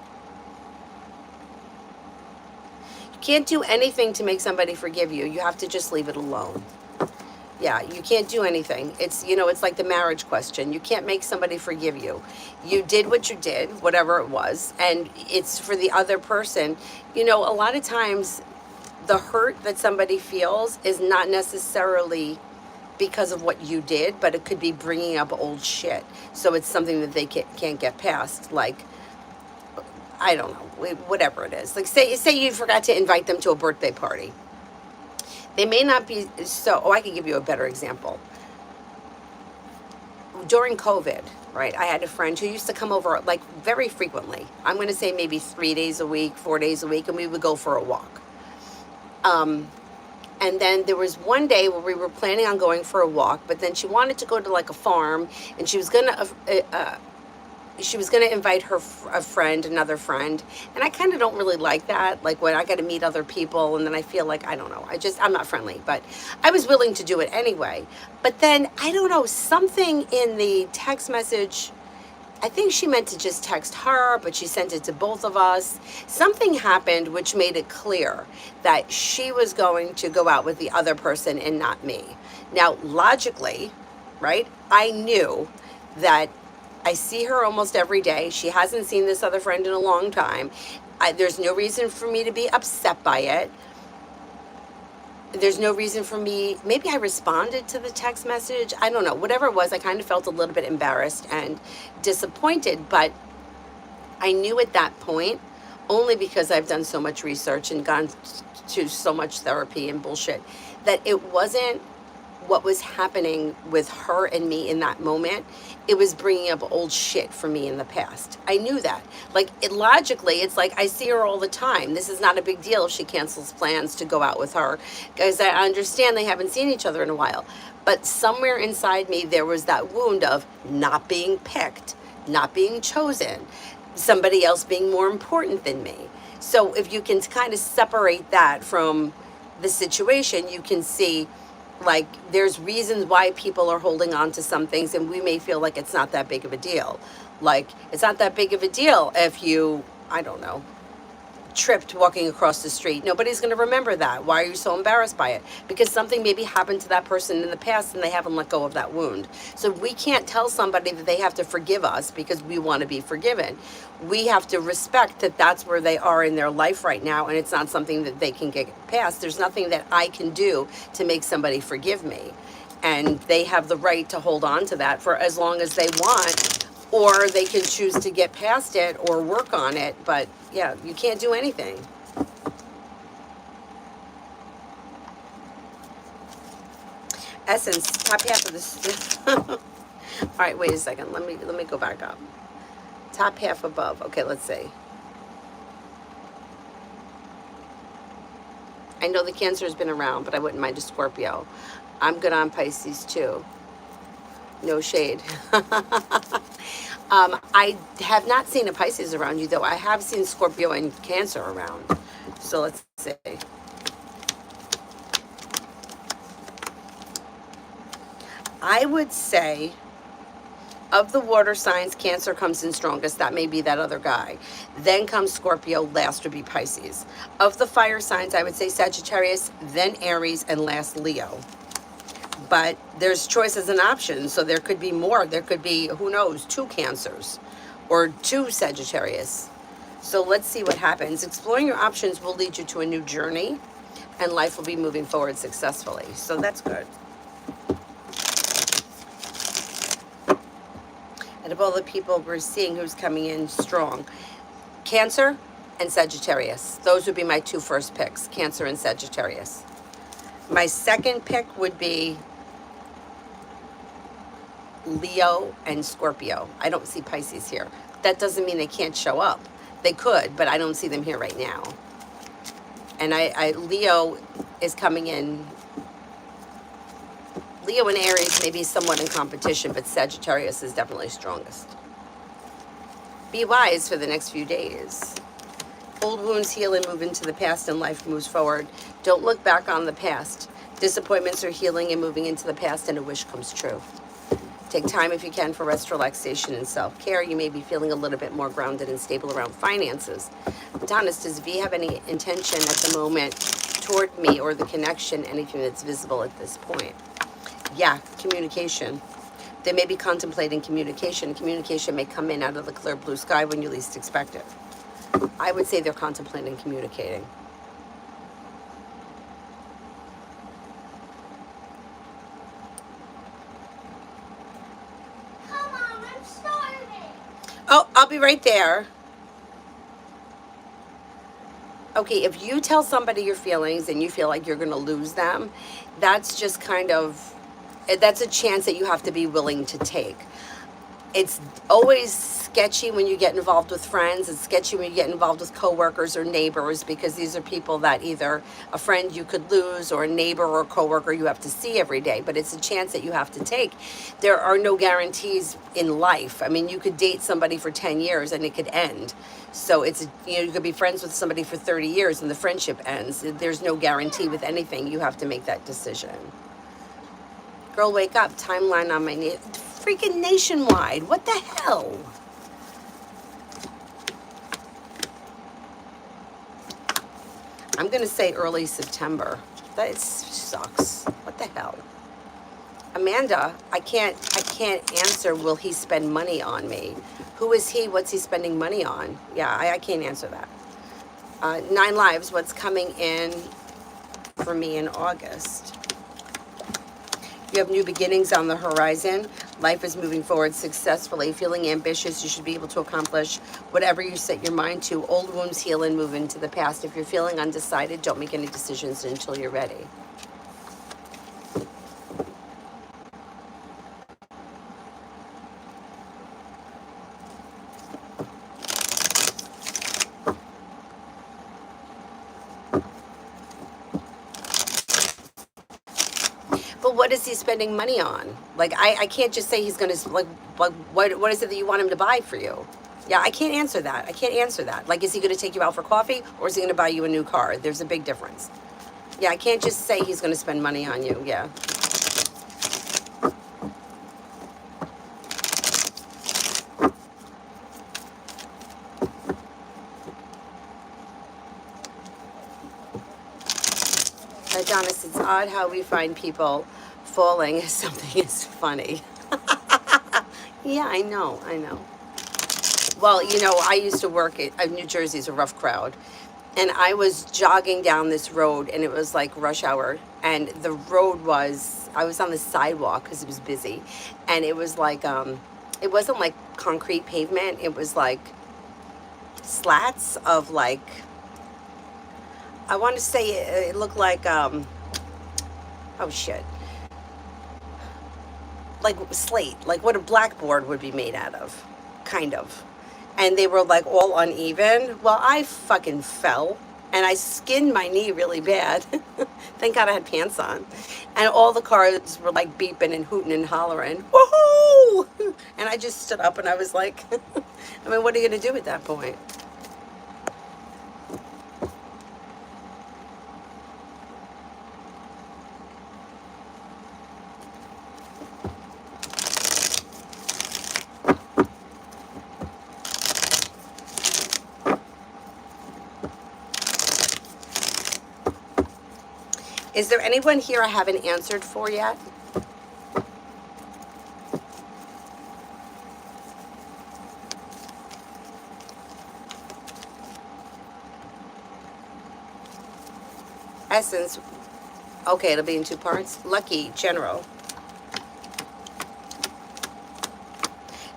Can't do anything to make somebody forgive you. You have to just leave it alone. Yeah, you can't do anything. It's, you know, it's like the marriage question. You can't make somebody forgive you. You did what you did, whatever it was, and it's for the other person. You know, a lot of times the hurt that somebody feels is not necessarily because of what you did, but it could be bringing up old shit. So it's something that they can't get past, like, I don't know, whatever it is. Like say you forgot to invite them to a birthday party. They may not be I can give you a better example. During COVID, right, I had a friend who used to come over like very frequently. I'm going to say maybe 3 days a week, 4 days a week, and we would go for a walk. And then there was one day where we were planning on going for a walk, but then she wanted to go to like a farm, and she was going to invite another friend. And I kind of don't really like that. Like when I got to meet other people and then I feel like, I don't know, I'm not friendly, but I was willing to do it anyway. But then, I don't know, something in the text message, I think she meant to just text her, but she sent it to both of us. Something happened which made it clear that she was going to go out with the other person and not me. Now, logically, right, I knew that I see her almost every day. She hasn't seen this other friend in a long time. There's no reason for me to be upset by it. There's no reason for me, maybe I responded to the text message. I don't know, whatever it was, I kind of felt a little bit embarrassed and disappointed, but I knew at that point, only because I've done so much research and gone to so much therapy and bullshit, that it wasn't what was happening with her and me in that moment. It was bringing up old shit for me in the past. I knew that. Like, logically, it's like I see her all the time. This is not a big deal if she cancels plans to go out with her, because I understand they haven't seen each other in a while. But somewhere inside me, there was that wound of not being picked, not being chosen, somebody else being more important than me. So if you can kind of separate that from the situation, you can see Like, there's reasons why people are holding on to some things, and we may feel like it's not that big of a deal. Like, it's not that big of a deal if you, I don't know, tripped walking across the street. Nobody's going to remember that. Why are you so embarrassed by it? Because something maybe happened to that person in the past and they haven't let go of that wound. So we can't tell somebody that they have to forgive us because we want to be forgiven. We have to respect that that's where they are in their life right now, and it's not something that they can get past. There's nothing that I can do to make somebody forgive me. And they have the right to hold on to that for as long as they want, or they can choose to get past it or work on it. But yeah, you can't do anything. Essence, top half of this. All right, wait a second. Let me go back up. Top half above. Okay, let's see. I know the Cancer has been around, but I wouldn't mind a Scorpio. I'm good on Pisces too. No shade. I have not seen a Pisces around you, though. I have seen Scorpio and Cancer around. So let's see. I would say, of the water signs, Cancer comes in strongest. That may be that other guy. Then comes Scorpio. Last would be Pisces. Of the fire signs, I would say Sagittarius, then Aries, and last Leo. But there's choices and options, so there could be more. There could be, who knows, 2 Cancers or 2 Sagittarius. So let's see what happens. Exploring your options will lead you to a new journey, and life will be moving forward successfully. So that's good. And of all the people we're seeing who's coming in strong, Cancer and Sagittarius. Those would be my 2 first picks, Cancer and Sagittarius. My second pick would be Leo and Scorpio. I don't see Pisces here. That doesn't mean they can't show up. They could, but I don't see them here right now. And Leo is coming in. Leo and Aries may be somewhat in competition, but Sagittarius is definitely strongest. Be wise for the next few days. Old wounds heal and move into the past, and life moves forward. Don't look back on the past. Disappointments are healing and moving into the past, and a wish comes true. Take time if you can for rest, relaxation, and self-care. You may be feeling a little bit more grounded and stable around finances. Adonis, does V have any intention at the moment toward me or the connection, anything that's visible at this point? Yeah, communication. They may be contemplating communication. Communication may come in out of the clear blue sky when you least expect it. I would say they're contemplating communicating. Come on, I'm starving. Oh, I'll be right there. Okay, if you tell somebody your feelings and you feel like you're going to lose them, that's just kind of, that's a chance that you have to be willing to take. It's always sketchy when you get involved with friends. It's sketchy when you get involved with coworkers or neighbors, because these are people that either a friend you could lose or a neighbor or a coworker you have to see every day. But it's a chance that you have to take. There are no guarantees in life. I mean, you could date somebody for 10 years and it could end. So it's, you could be friends with somebody for 30 years and the friendship ends. There's no guarantee with anything. You have to make that decision. Girl, wake up. Timeline on my freaking nationwide. What the hell? I'm going to say early September. That sucks. What the hell? Amanda, I can't answer, will he spend money on me? Who is he? What's he spending money on? Yeah, I can't answer that. 9 Lives, what's coming in for me in August? You have new beginnings on the horizon. Life is moving forward successfully. Feeling ambitious, you should be able to accomplish whatever you set your mind to. Old wounds heal and move into the past. If you're feeling undecided, don't make any decisions until you're ready. But what is he spending money on? Like, I can't just say he's going to, like what is it that you want him to buy for you? Yeah, I can't answer that. I can't answer that. Like, is he going to take you out for coffee or is he going to buy you a new car? There's a big difference. Yeah, I can't just say he's going to spend money on you. Yeah. Adonis, it's odd how we find people falling as something is funny. Yeah, I know, I know. Well, you know, I used to work at New Jersey's a rough crowd. And I was jogging down this road and it was like rush hour. And the road was, I was on the sidewalk because it was busy. And it was like, it wasn't like concrete pavement. It was like slats of like, I want to say it looked like, oh shit. Like slate, like what a blackboard would be made out of, kind of. And they were like all uneven. Well, I fucking fell and I skinned my knee really bad. Thank God I had pants on. And all the cars were like beeping and hooting and hollering, woohoo! And I just stood up and I was like, I mean, what are you gonna do at that point? Is there anyone here I haven't answered for yet? Essence. Okay, it'll be in 2 parts. Lucky, general.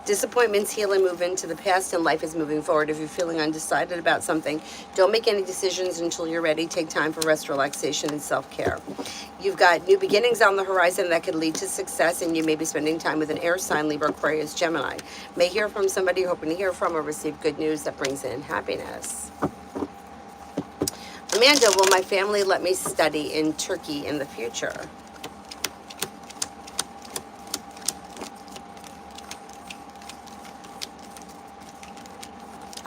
Disappointments heal and move into the past and life is moving forward. If you're feeling undecided about something, don't make any decisions until you're ready. Take time for rest, relaxation, and self-care. You've got new beginnings on the horizon that could lead to success, and you may be spending time with an air sign, Libra, Aquarius, Gemini. May hear from somebody you're hoping to hear from or receive good news that brings in happiness. Amanda, will my family let me study in Turkey in the future?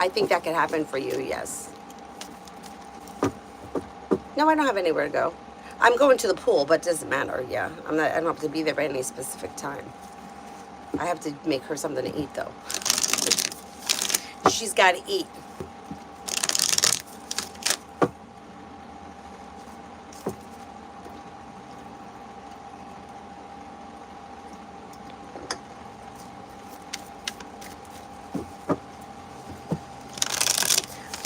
I think that could happen for you, yes. No, I don't have anywhere to go. I'm going to the pool, but it doesn't matter, yeah. I don't have to be there by any specific time. I have to make her something to eat, though. She's got to eat.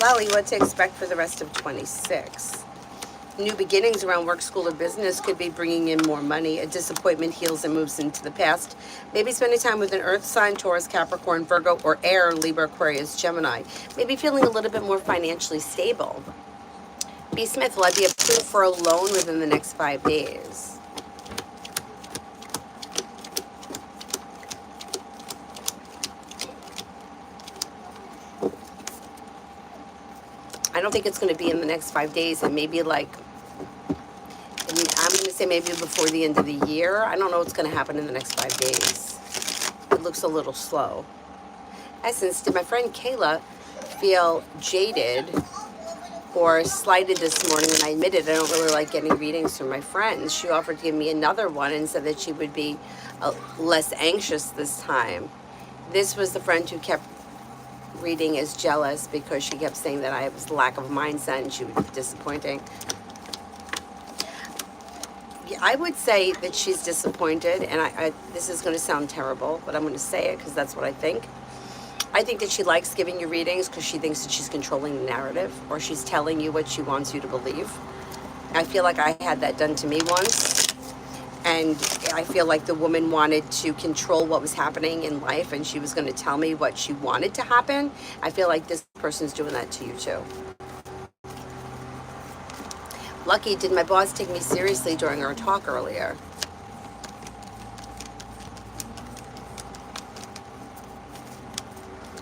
Lally, what to expect for the rest of 26? New beginnings around work, school, or business could be bringing in more money. A disappointment heals and moves into the past. Maybe spending time with an earth sign, Taurus, Capricorn, Virgo, or air, Libra, Aquarius, Gemini. Maybe feeling a little bit more financially stable. B. Smith, will I be approved for a loan within the next 5 days? I don't think it's going to be in the next 5 days, and maybe like, I'm going to say maybe before the end of the year. I don't know what's going to happen in the next 5 days. It looks a little slow. Essence, did my friend Kayla feel jaded or slighted this morning? And I admitted I don't really like getting readings from my friends. She offered to give me another one and said that she would be less anxious this time. This was the friend who kept reading as jealous because she kept saying that I was lack of mindset and she would be disappointing. Yeah, I would say that she's disappointed, and I this is going to sound terrible, but I'm going to say it because that's what I think. I think that she likes giving you readings because she thinks that she's controlling the narrative, or she's telling you what she wants you to believe. I feel like I had that done to me once, and I feel like the woman wanted to control what was happening in life, and she was going to tell me what she wanted to happen. I feel like this person's doing that to you too. Lucky, did my boss take me seriously during our talk earlier?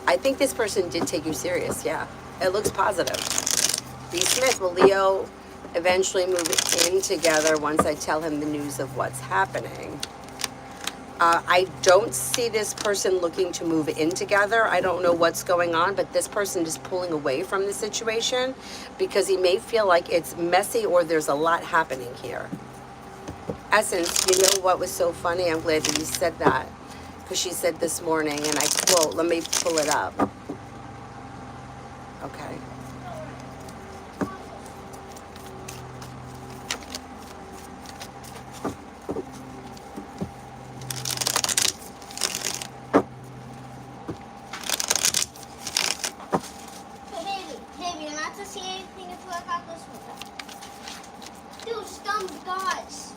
I think this person did take you serious, yeah. It looks positive. B. Smith, will Leo eventually move in together once I tell him the news of what's happening? I don't see this person looking to move in together. I don't know what's going on, but this person is pulling away from the situation because he may feel like it's messy or there's a lot happening here. Essence, you know what was so funny? I'm glad that you said that because she said this morning, and I quote, let me pull it up. Okay. Baby, you're not to see anything until I got this one. Dude, scum guys.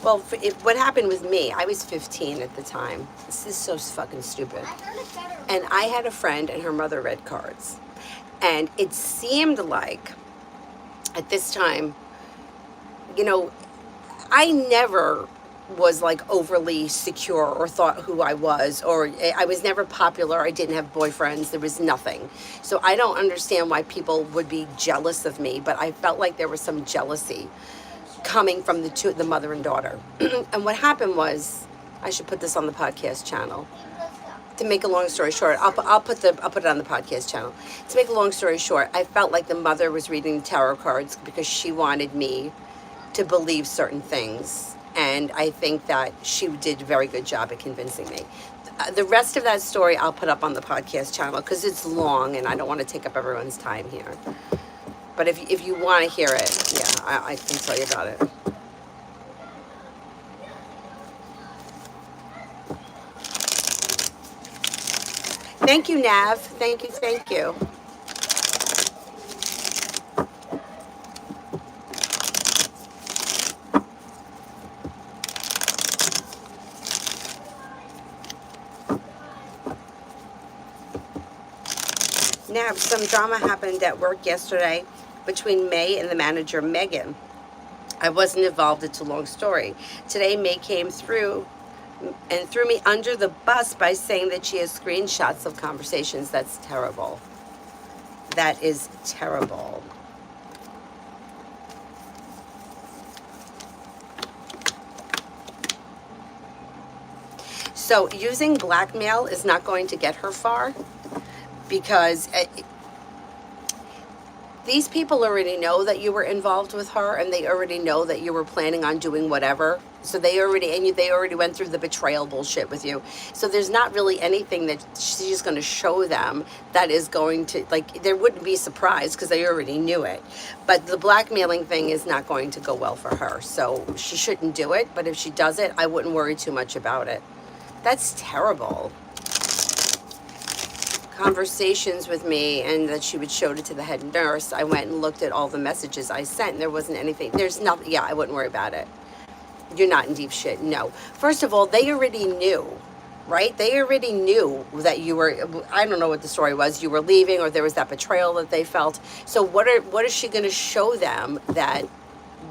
Well, what happened with me, I was 15 at the time. This is so fucking stupid. I heard it better. And I had a friend and her mother read cards. And it seemed like at this time, you know, I never was like overly secure or thought who I was, or I was never popular. I didn't have boyfriends. There was nothing. So I don't understand why people would be jealous of me, but I felt like there was some jealousy coming from the mother and daughter. And what happened was, I should put this on the podcast channel. Baby, let's go. To make a long story short, I'll put it on the podcast channel. To make a long story short, I felt like the mother was reading tarot cards because she wanted me to believe certain things, and I think that she did a very good job at convincing me. The rest of that story I'll put up on the podcast channel because it's long and I don't want to take up everyone's time here. But if you want to hear it, yeah, I can tell you about it. Thank you, Nav. Thank you, thank you. Nav, some drama happened at work yesterday between May and the manager, Megan. I wasn't involved, it's a long story. Today, May came through and threw me under the bus by saying that she has screenshots of conversations. That's terrible. That is terrible. So using blackmail is not going to get her far because these people already know that you were involved with her, and they already know that you were planning on doing whatever. So they already went through the betrayal bullshit with you. So there's not really anything that she's going to show them that is going to, like, there wouldn't be surprise because they already knew it. But the blackmailing thing is not going to go well for her. So she shouldn't do it. But if she does it, I wouldn't worry too much about it. That's terrible. Conversations with me, and that she would show it to the head nurse. I went and looked at all the messages I sent, and there wasn't anything. There's nothing. Yeah, I wouldn't worry about it. You're not in deep shit. No. First of all, they already knew, right? They already knew that you were, I don't know what the story was, you were leaving, or there was that betrayal that they felt. So what is she going to show them that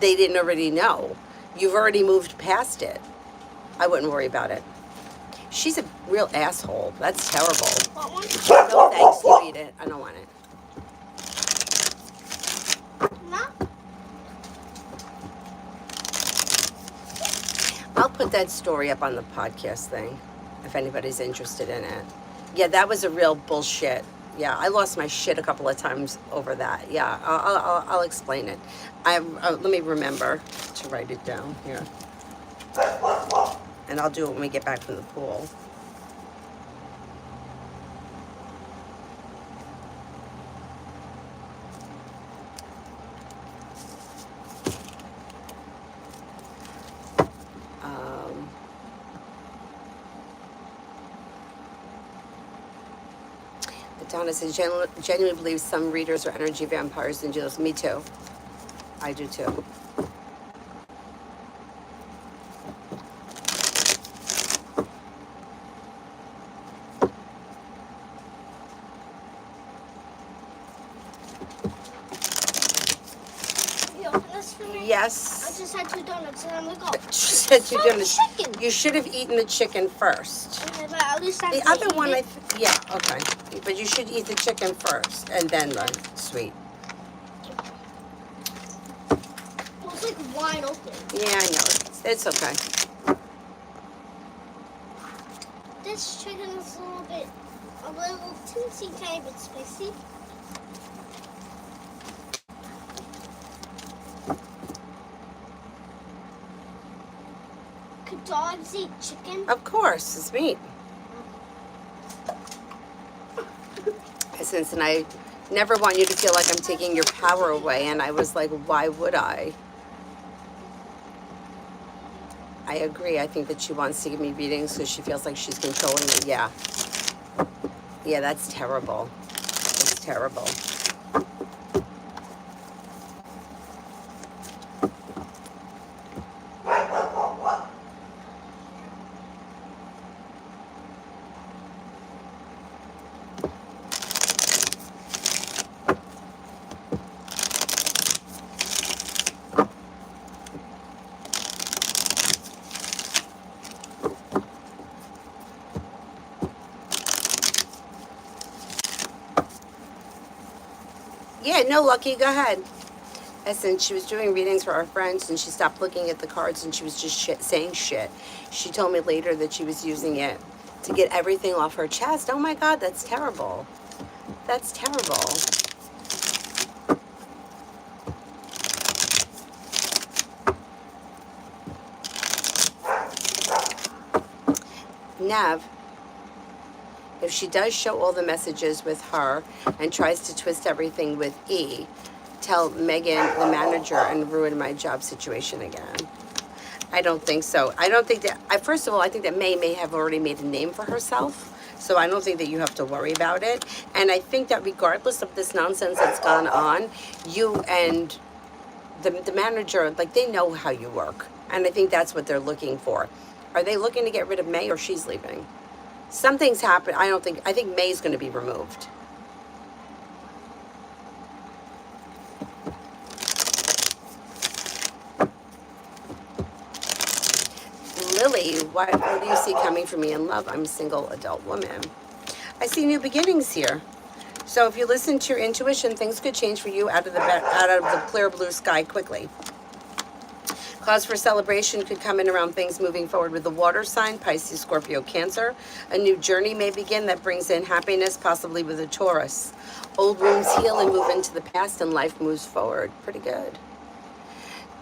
they didn't already know? You've already moved past it. I wouldn't worry about it. She's a real asshole. That's terrible. Want one? No thanks, you eat it. I don't want it. No? I'll put that story up on the podcast thing if anybody's interested in it. Yeah, that was a real bullshit. Yeah, I lost my shit a couple of times over that. Yeah, I'll explain it. Let me remember to write it down here. And I'll do it when we get back from the pool. Donna says, genuinely believes some readers are energy vampires and deals. Me too. I do too. You open this for me? I Yes. just had 2 donuts and I'm gonna go. She said you're gonna. Chicken. You should have eaten the chicken first. Okay, but at least I The can other eat one, it. yeah, okay. But you should eat the chicken first and then the sweet. Well, it's like wide open. Yeah, I know. It's okay. this chicken is a little teensy tiny bit spicy. Could dogs eat chicken? Of course, it's meat. And I never want you to feel like I'm taking your power away. And I was like, why would I? I agree. I think that she wants to give me readings because she feels like she's controlling me. Yeah. Yeah, that's terrible. It's terrible. Yeah, no, Lucky, go ahead. Essence, she was doing readings for our friends and she stopped looking at the cards and she was just saying shit. She told me later that she was using it to get everything off her chest. Oh my God, that's terrible. That's terrible. Nav, if she does show all the messages with her and tries to twist everything with E, tell Megan, the manager, and ruin my job situation again. I don't think so. I don't think that, first of all, I think that May have already made a name for herself. So I don't think that you have to worry about it. And I think that regardless of this nonsense that's gone on, you and the manager, like, they know how you work. And I think that's what they're looking for. Are they looking to get rid of May or she's leaving? Something's happened. I think May's going to be removed. Lily, what do you see coming for me in love? I'm a single adult woman. I see new beginnings here. So if you listen to your intuition, things could change for you out of the clear blue sky quickly. Cause for celebration could come in around things moving forward with the water sign, Pisces, Scorpio, Cancer. A new journey may begin that brings in happiness, possibly with a Taurus. Old wounds heal and move into the past and life moves forward. Pretty good.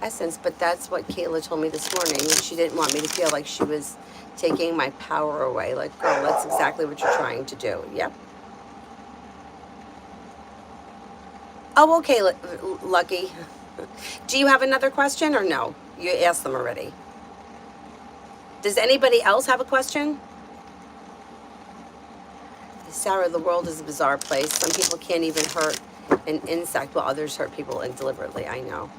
Essence, but that's what Kayla told me this morning. She didn't want me to feel like she was taking my power away. Like, girl, that's exactly what you're trying to do. Yep. Oh, okay, Lucky. Do you have another question or no? You asked them already. Does anybody else have a question? Sarah, the world is a bizarre place. Some people can't even hurt an insect while others hurt people deliberately. I know.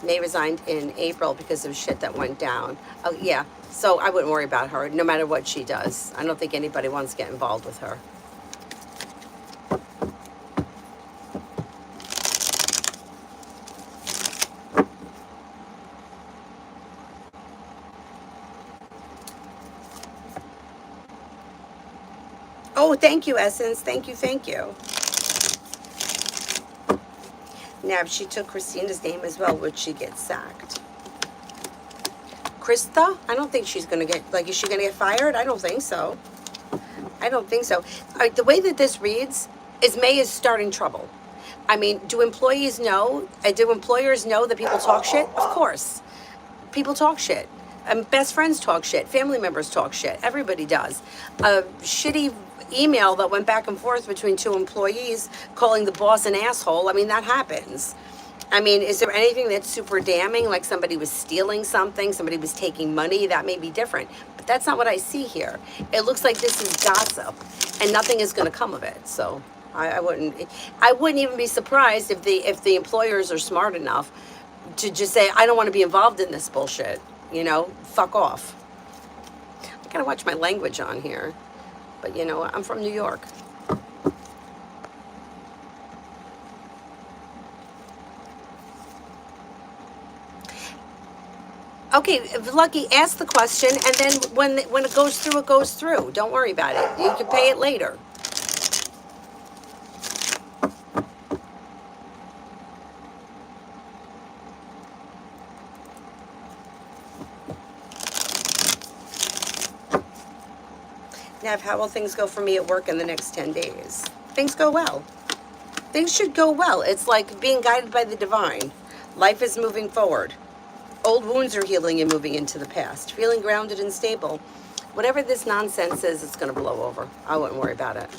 May resigned in April because of shit that went down. Oh, yeah. So I wouldn't worry about her, no matter what she does. I don't think anybody wants to get involved with her. Oh, thank you, Essence. Thank you, thank you. Now, she took Christina's name as well. Would she get sacked? Krista? I don't think she's going to get, like, is she going to get fired? I don't think so. I don't think so. The way that this reads is May is starting trouble. I mean, do employees know? Do employers know that people talk shit? Of course. People talk shit. Best friends talk shit. Family members talk shit. Everybody does. A shitty email that went back and forth between two employees calling the boss an asshole. I mean, that happens. I mean, is there anything that's super damning, like somebody was stealing something, somebody was taking money? That may be different. But that's not what I see here. It looks like this is gossip, and nothing is going to come of it. So I wouldn't even be surprised if the employers are smart enough to just say, I don't want to be involved in this bullshit. You know, fuck off. I gotta watch my language on here. But you know, I'm from New York. Okay, Lucky, ask the question, and then when it goes through, it goes through. Don't worry about it. You can pay it later. Nev, how will things go for me at work in the next 10 days? Things go well. Things should go well. It's like being guided by the divine. Life is moving forward. Old wounds are healing and moving into the past. Feeling grounded and stable. Whatever this nonsense is, it's going to blow over. I wouldn't worry about it.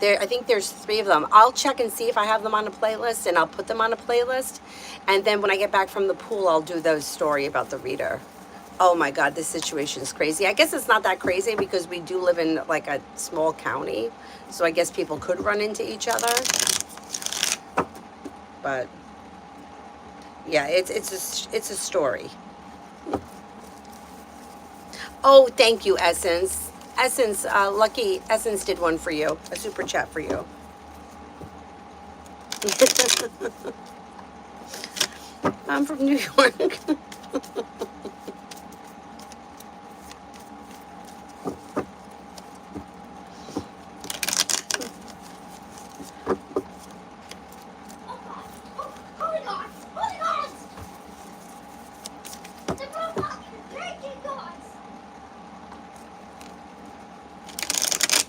I think there's 3 of them. I'll check and see if I have them on a playlist, and I'll put them on a playlist. And then when I get back from the pool, I'll do the story about the reader. Oh my God, this situation is crazy. I guess it's not that crazy because we do live in like a small county. So I guess people could run into each other. But yeah, it's a story. Oh, thank you, Essence. Essence, Lucky Essence did one for you, a super chat for you. I'm from New York.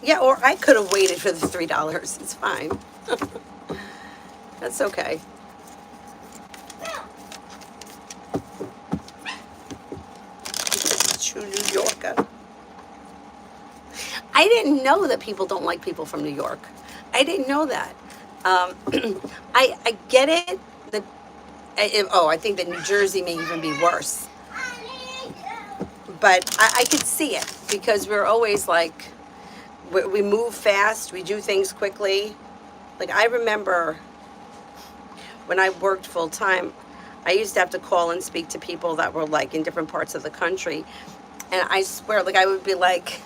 Yeah, or I could have waited for the $3. It's fine. That's okay. True New Yorker. I didn't know that people don't like people from New York. I didn't know that. I get it. I think that New Jersey may even be worse. But I could see it because we're always like, we move fast, we do things quickly. Like I remember when I worked full time, I used to have to call and speak to people that were like in different parts of the country. And I swear, like I would be like,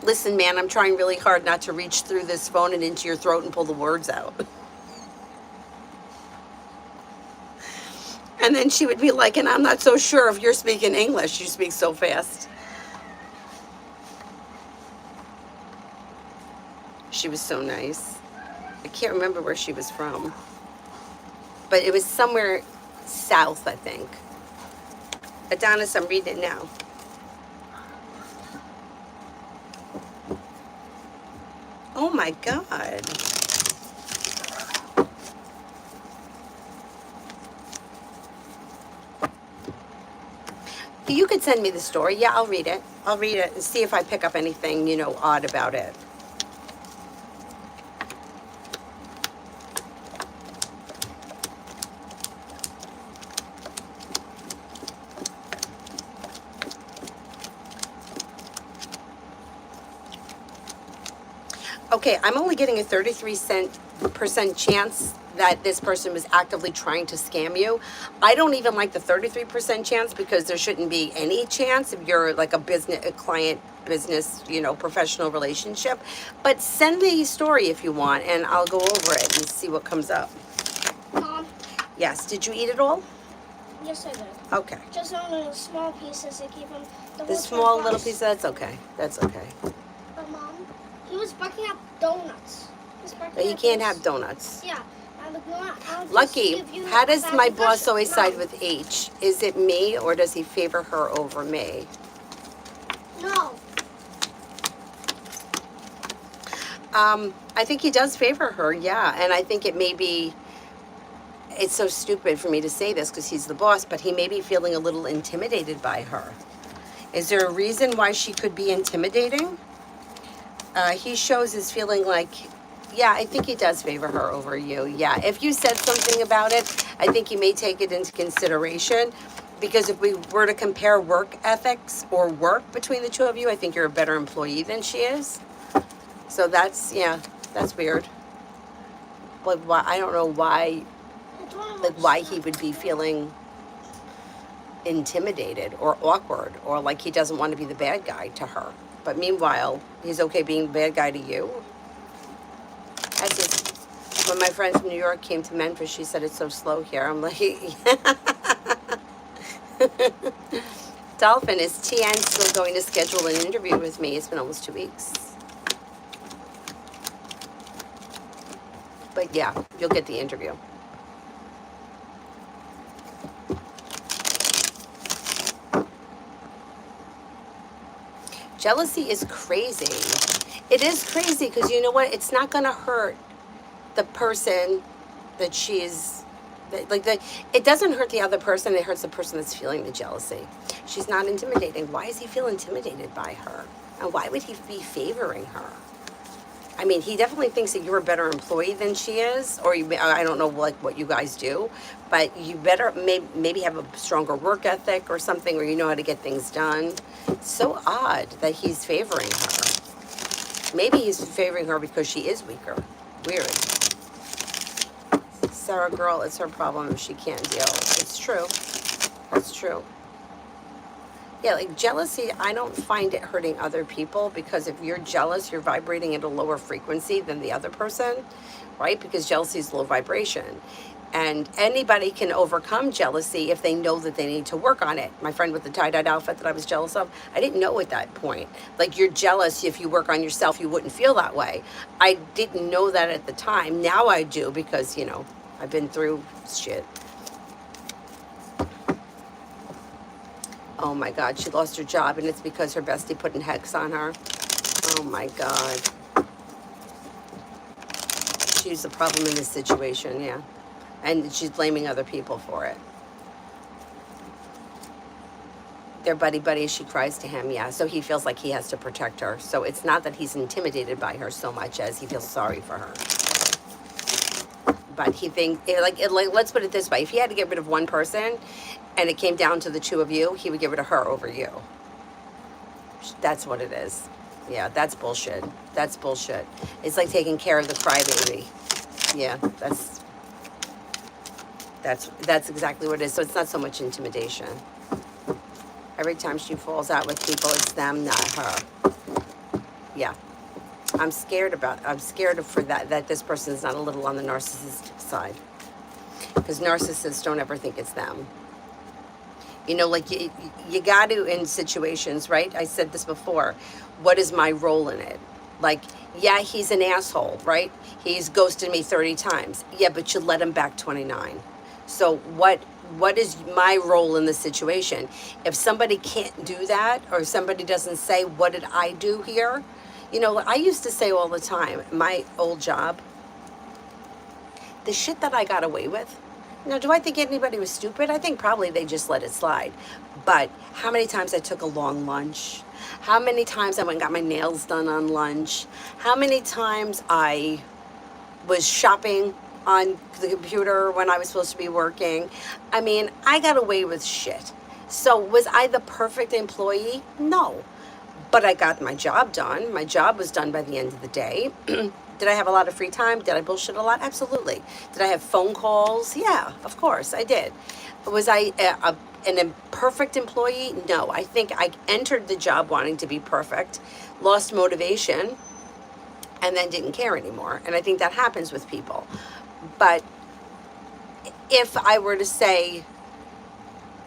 listen, man, I'm trying really hard not to reach through this phone and into your throat and pull the words out. And then she would be like, and I'm not so sure if you're speaking English. You speak so fast. She was so nice. I can't remember where she was from. But it was somewhere south, I think. Adonis, I'm reading it now. Oh my God. You could send me the story. Yeah, I'll read it. I'll read it and see if I pick up anything, odd about it. Okay, I'm only getting a 33% chance that this person was actively trying to scam you. I don't even like the 33% chance because there shouldn't be any chance if you're like a client business, professional relationship. But send the story if you want and I'll go over it and see what comes up. Mom? Yes, did you eat it all? Yes, I did. Okay. Just on the small pieces to keep them. The small little piece, that's okay. That's okay. But Mom, he was barking up donuts. But he can't have donuts. Yeah. Lucky, how does my boss always side with H? Is it me or does he favor her over me? No. I think he does favor her, yeah. And I think it's so stupid for me to say this because he's the boss, but he may be feeling a little intimidated by her. Is there a reason why she could be intimidating? He shows his feeling like, yeah, I think he does favor her over you. Yeah, if you said something about it, I think he may take it into consideration because if we were to compare work ethics or work between the two of you, I think you're a better employee than she is. So that's weird. Like, why? I don't know why, why he would be feeling intimidated or awkward or like he doesn't want to be the bad guy to her. But meanwhile, he's okay being the bad guy to you. When my friend from New York came to Memphis, she said it's so slow here. I'm like, Dolphin, is TN still going to schedule an interview with me? It's been almost 2 weeks. But yeah, you'll get the interview. Jealousy is crazy. It is crazy because you know what? It's not going to hurt the person that she's it doesn't hurt the other person, it hurts the person that's feeling the jealousy. She's not intimidating. Why does he feel intimidated by her? And why would he be favoring her? I mean, he definitely thinks that you're a better employee than she is, or I don't know like what you guys do, but you better maybe have a stronger work ethic or something, or you know how to get things done. It's so odd that he's favoring her. Maybe he's favoring her because she is weaker. Weird. Sarah girl, it's her problem if she can't deal. It's true. It's true. Yeah, like jealousy, I don't find it hurting other people because if you're jealous, you're vibrating at a lower frequency than the other person, right? Because jealousy is low vibration. And anybody can overcome jealousy if they know that they need to work on it. My friend with the tie-dyed outfit that I was jealous of, I didn't know at that point. Like, you're jealous, if you work on yourself, you wouldn't feel that way. I didn't know that at the time. Now I do because, you know, I've been through shit. Oh my God, she lost her job and it's because her bestie put an hex on her. Oh my God. She's the problem in this situation, yeah. And she's blaming other people for it. They're buddy-buddy, she cries to him, yeah. So he feels like he has to protect her. So it's not that he's intimidated by her so much as he feels sorry for her. But he thinks, let's put it this way. If he had to get rid of one person and it came down to the two of you, he would get rid of her over you. That's what it is. Yeah, that's bullshit. That's bullshit. It's like taking care of the crybaby. Yeah, that's exactly what it is. So it's not so much intimidation. Every time she falls out with people, it's them, not her. Yeah. I'm scared for that this person is not a little on the narcissistic side. Because narcissists don't ever think it's them. You know, like you got to, in situations, right? I said this before. What is my role in it? Like, yeah, he's an asshole, right? He's ghosted me 30 times. Yeah, but you let him back 29. So what is my role in the situation? If somebody can't do that, or somebody doesn't say, what did I do here? You know, I used to say all the time, my old job, the shit that I got away with. Now, do I think anybody was stupid? I think probably they just let it slide. But how many times I took a long lunch? How many times I went and got my nails done on lunch? How many times I was shopping on the computer when I was supposed to be working? I mean, I got away with shit. So was I the perfect employee? No. But I got my job done. My job was done by the end of the day. Did I have a lot of free time? Did I bullshit a lot? Absolutely. Did I have phone calls? Yeah, of course I did. Was I an imperfect employee? No. I think I entered the job wanting to be perfect, lost motivation, and then didn't care anymore. And I think that happens with people. But if I were to say,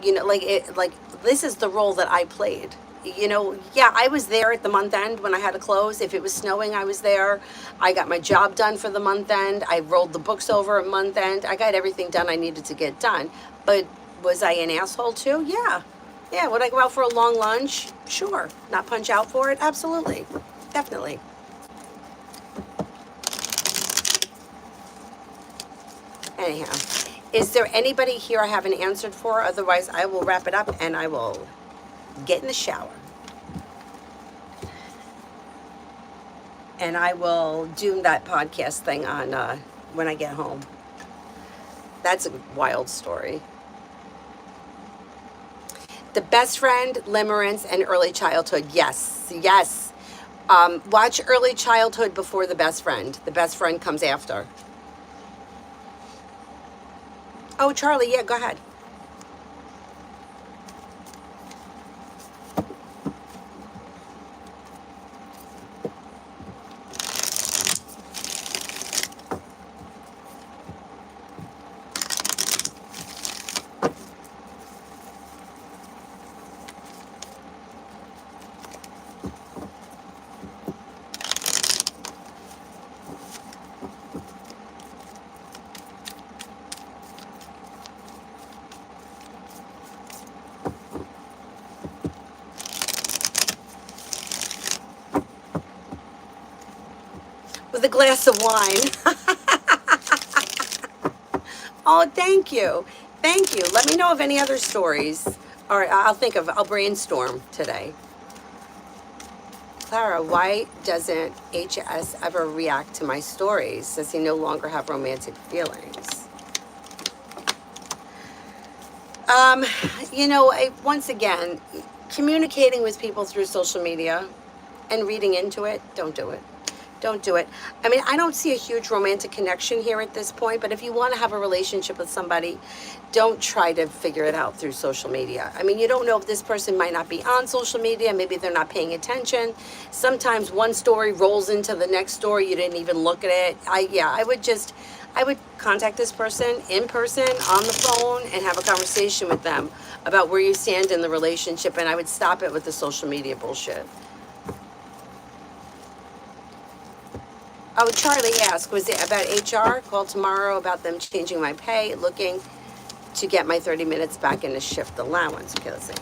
you know, like this is the role that I played. You know, yeah, I was there at the month end when I had to close. If it was snowing, I was there. I got my job done for the month end. I rolled the books over at month end. I got everything done I needed to get done. But was I an asshole too? Yeah. Yeah, would I go out for a long lunch? Sure. Not punch out for it? Absolutely. Definitely. Anyhow, is there anybody here I haven't answered for? Otherwise, I will wrap it up and I will get in the shower. And I will do that podcast thing on when I get home. That's a wild story. The best friend, limerence, and early childhood. Yes, yes. Watch early childhood before the best friend. The best friend comes after. Oh, Charlie, yeah, go ahead. with a glass of wine. Oh, thank you. Thank you. Let me know of any other stories. All right, I'll brainstorm today. Clara, why doesn't HS ever react to my stories? Does he no longer have romantic feelings? Um, once again, communicating with people through social media and reading into it, don't do it. Don't do it. I mean, I don't see a huge romantic connection here at this point, but if you want to have a relationship with somebody, don't try to figure it out through social media. I mean, you don't know if this person might not be on social media, maybe they're not paying attention. Sometimes one story rolls into the next story, you didn't even look at it. I would contact this person in person, on the phone, and have a conversation with them about where you stand in the relationship, and I would stop it with the social media bullshit. Oh, Charlie asked, was it about HR? Call tomorrow about them changing my pay, looking to get my 30 minutes back in the shift allowance. Okay, let's see.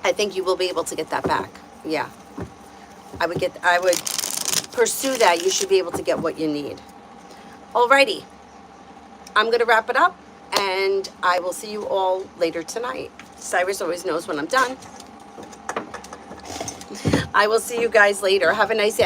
I think you will be able to get that back. Yeah. I would pursue that. You should be able to get what you need. Alrighty. I'm going to wrap it up, and I will see you all later tonight. Cyrus always knows when I'm done. I will see you guys later. Have a nice afternoon.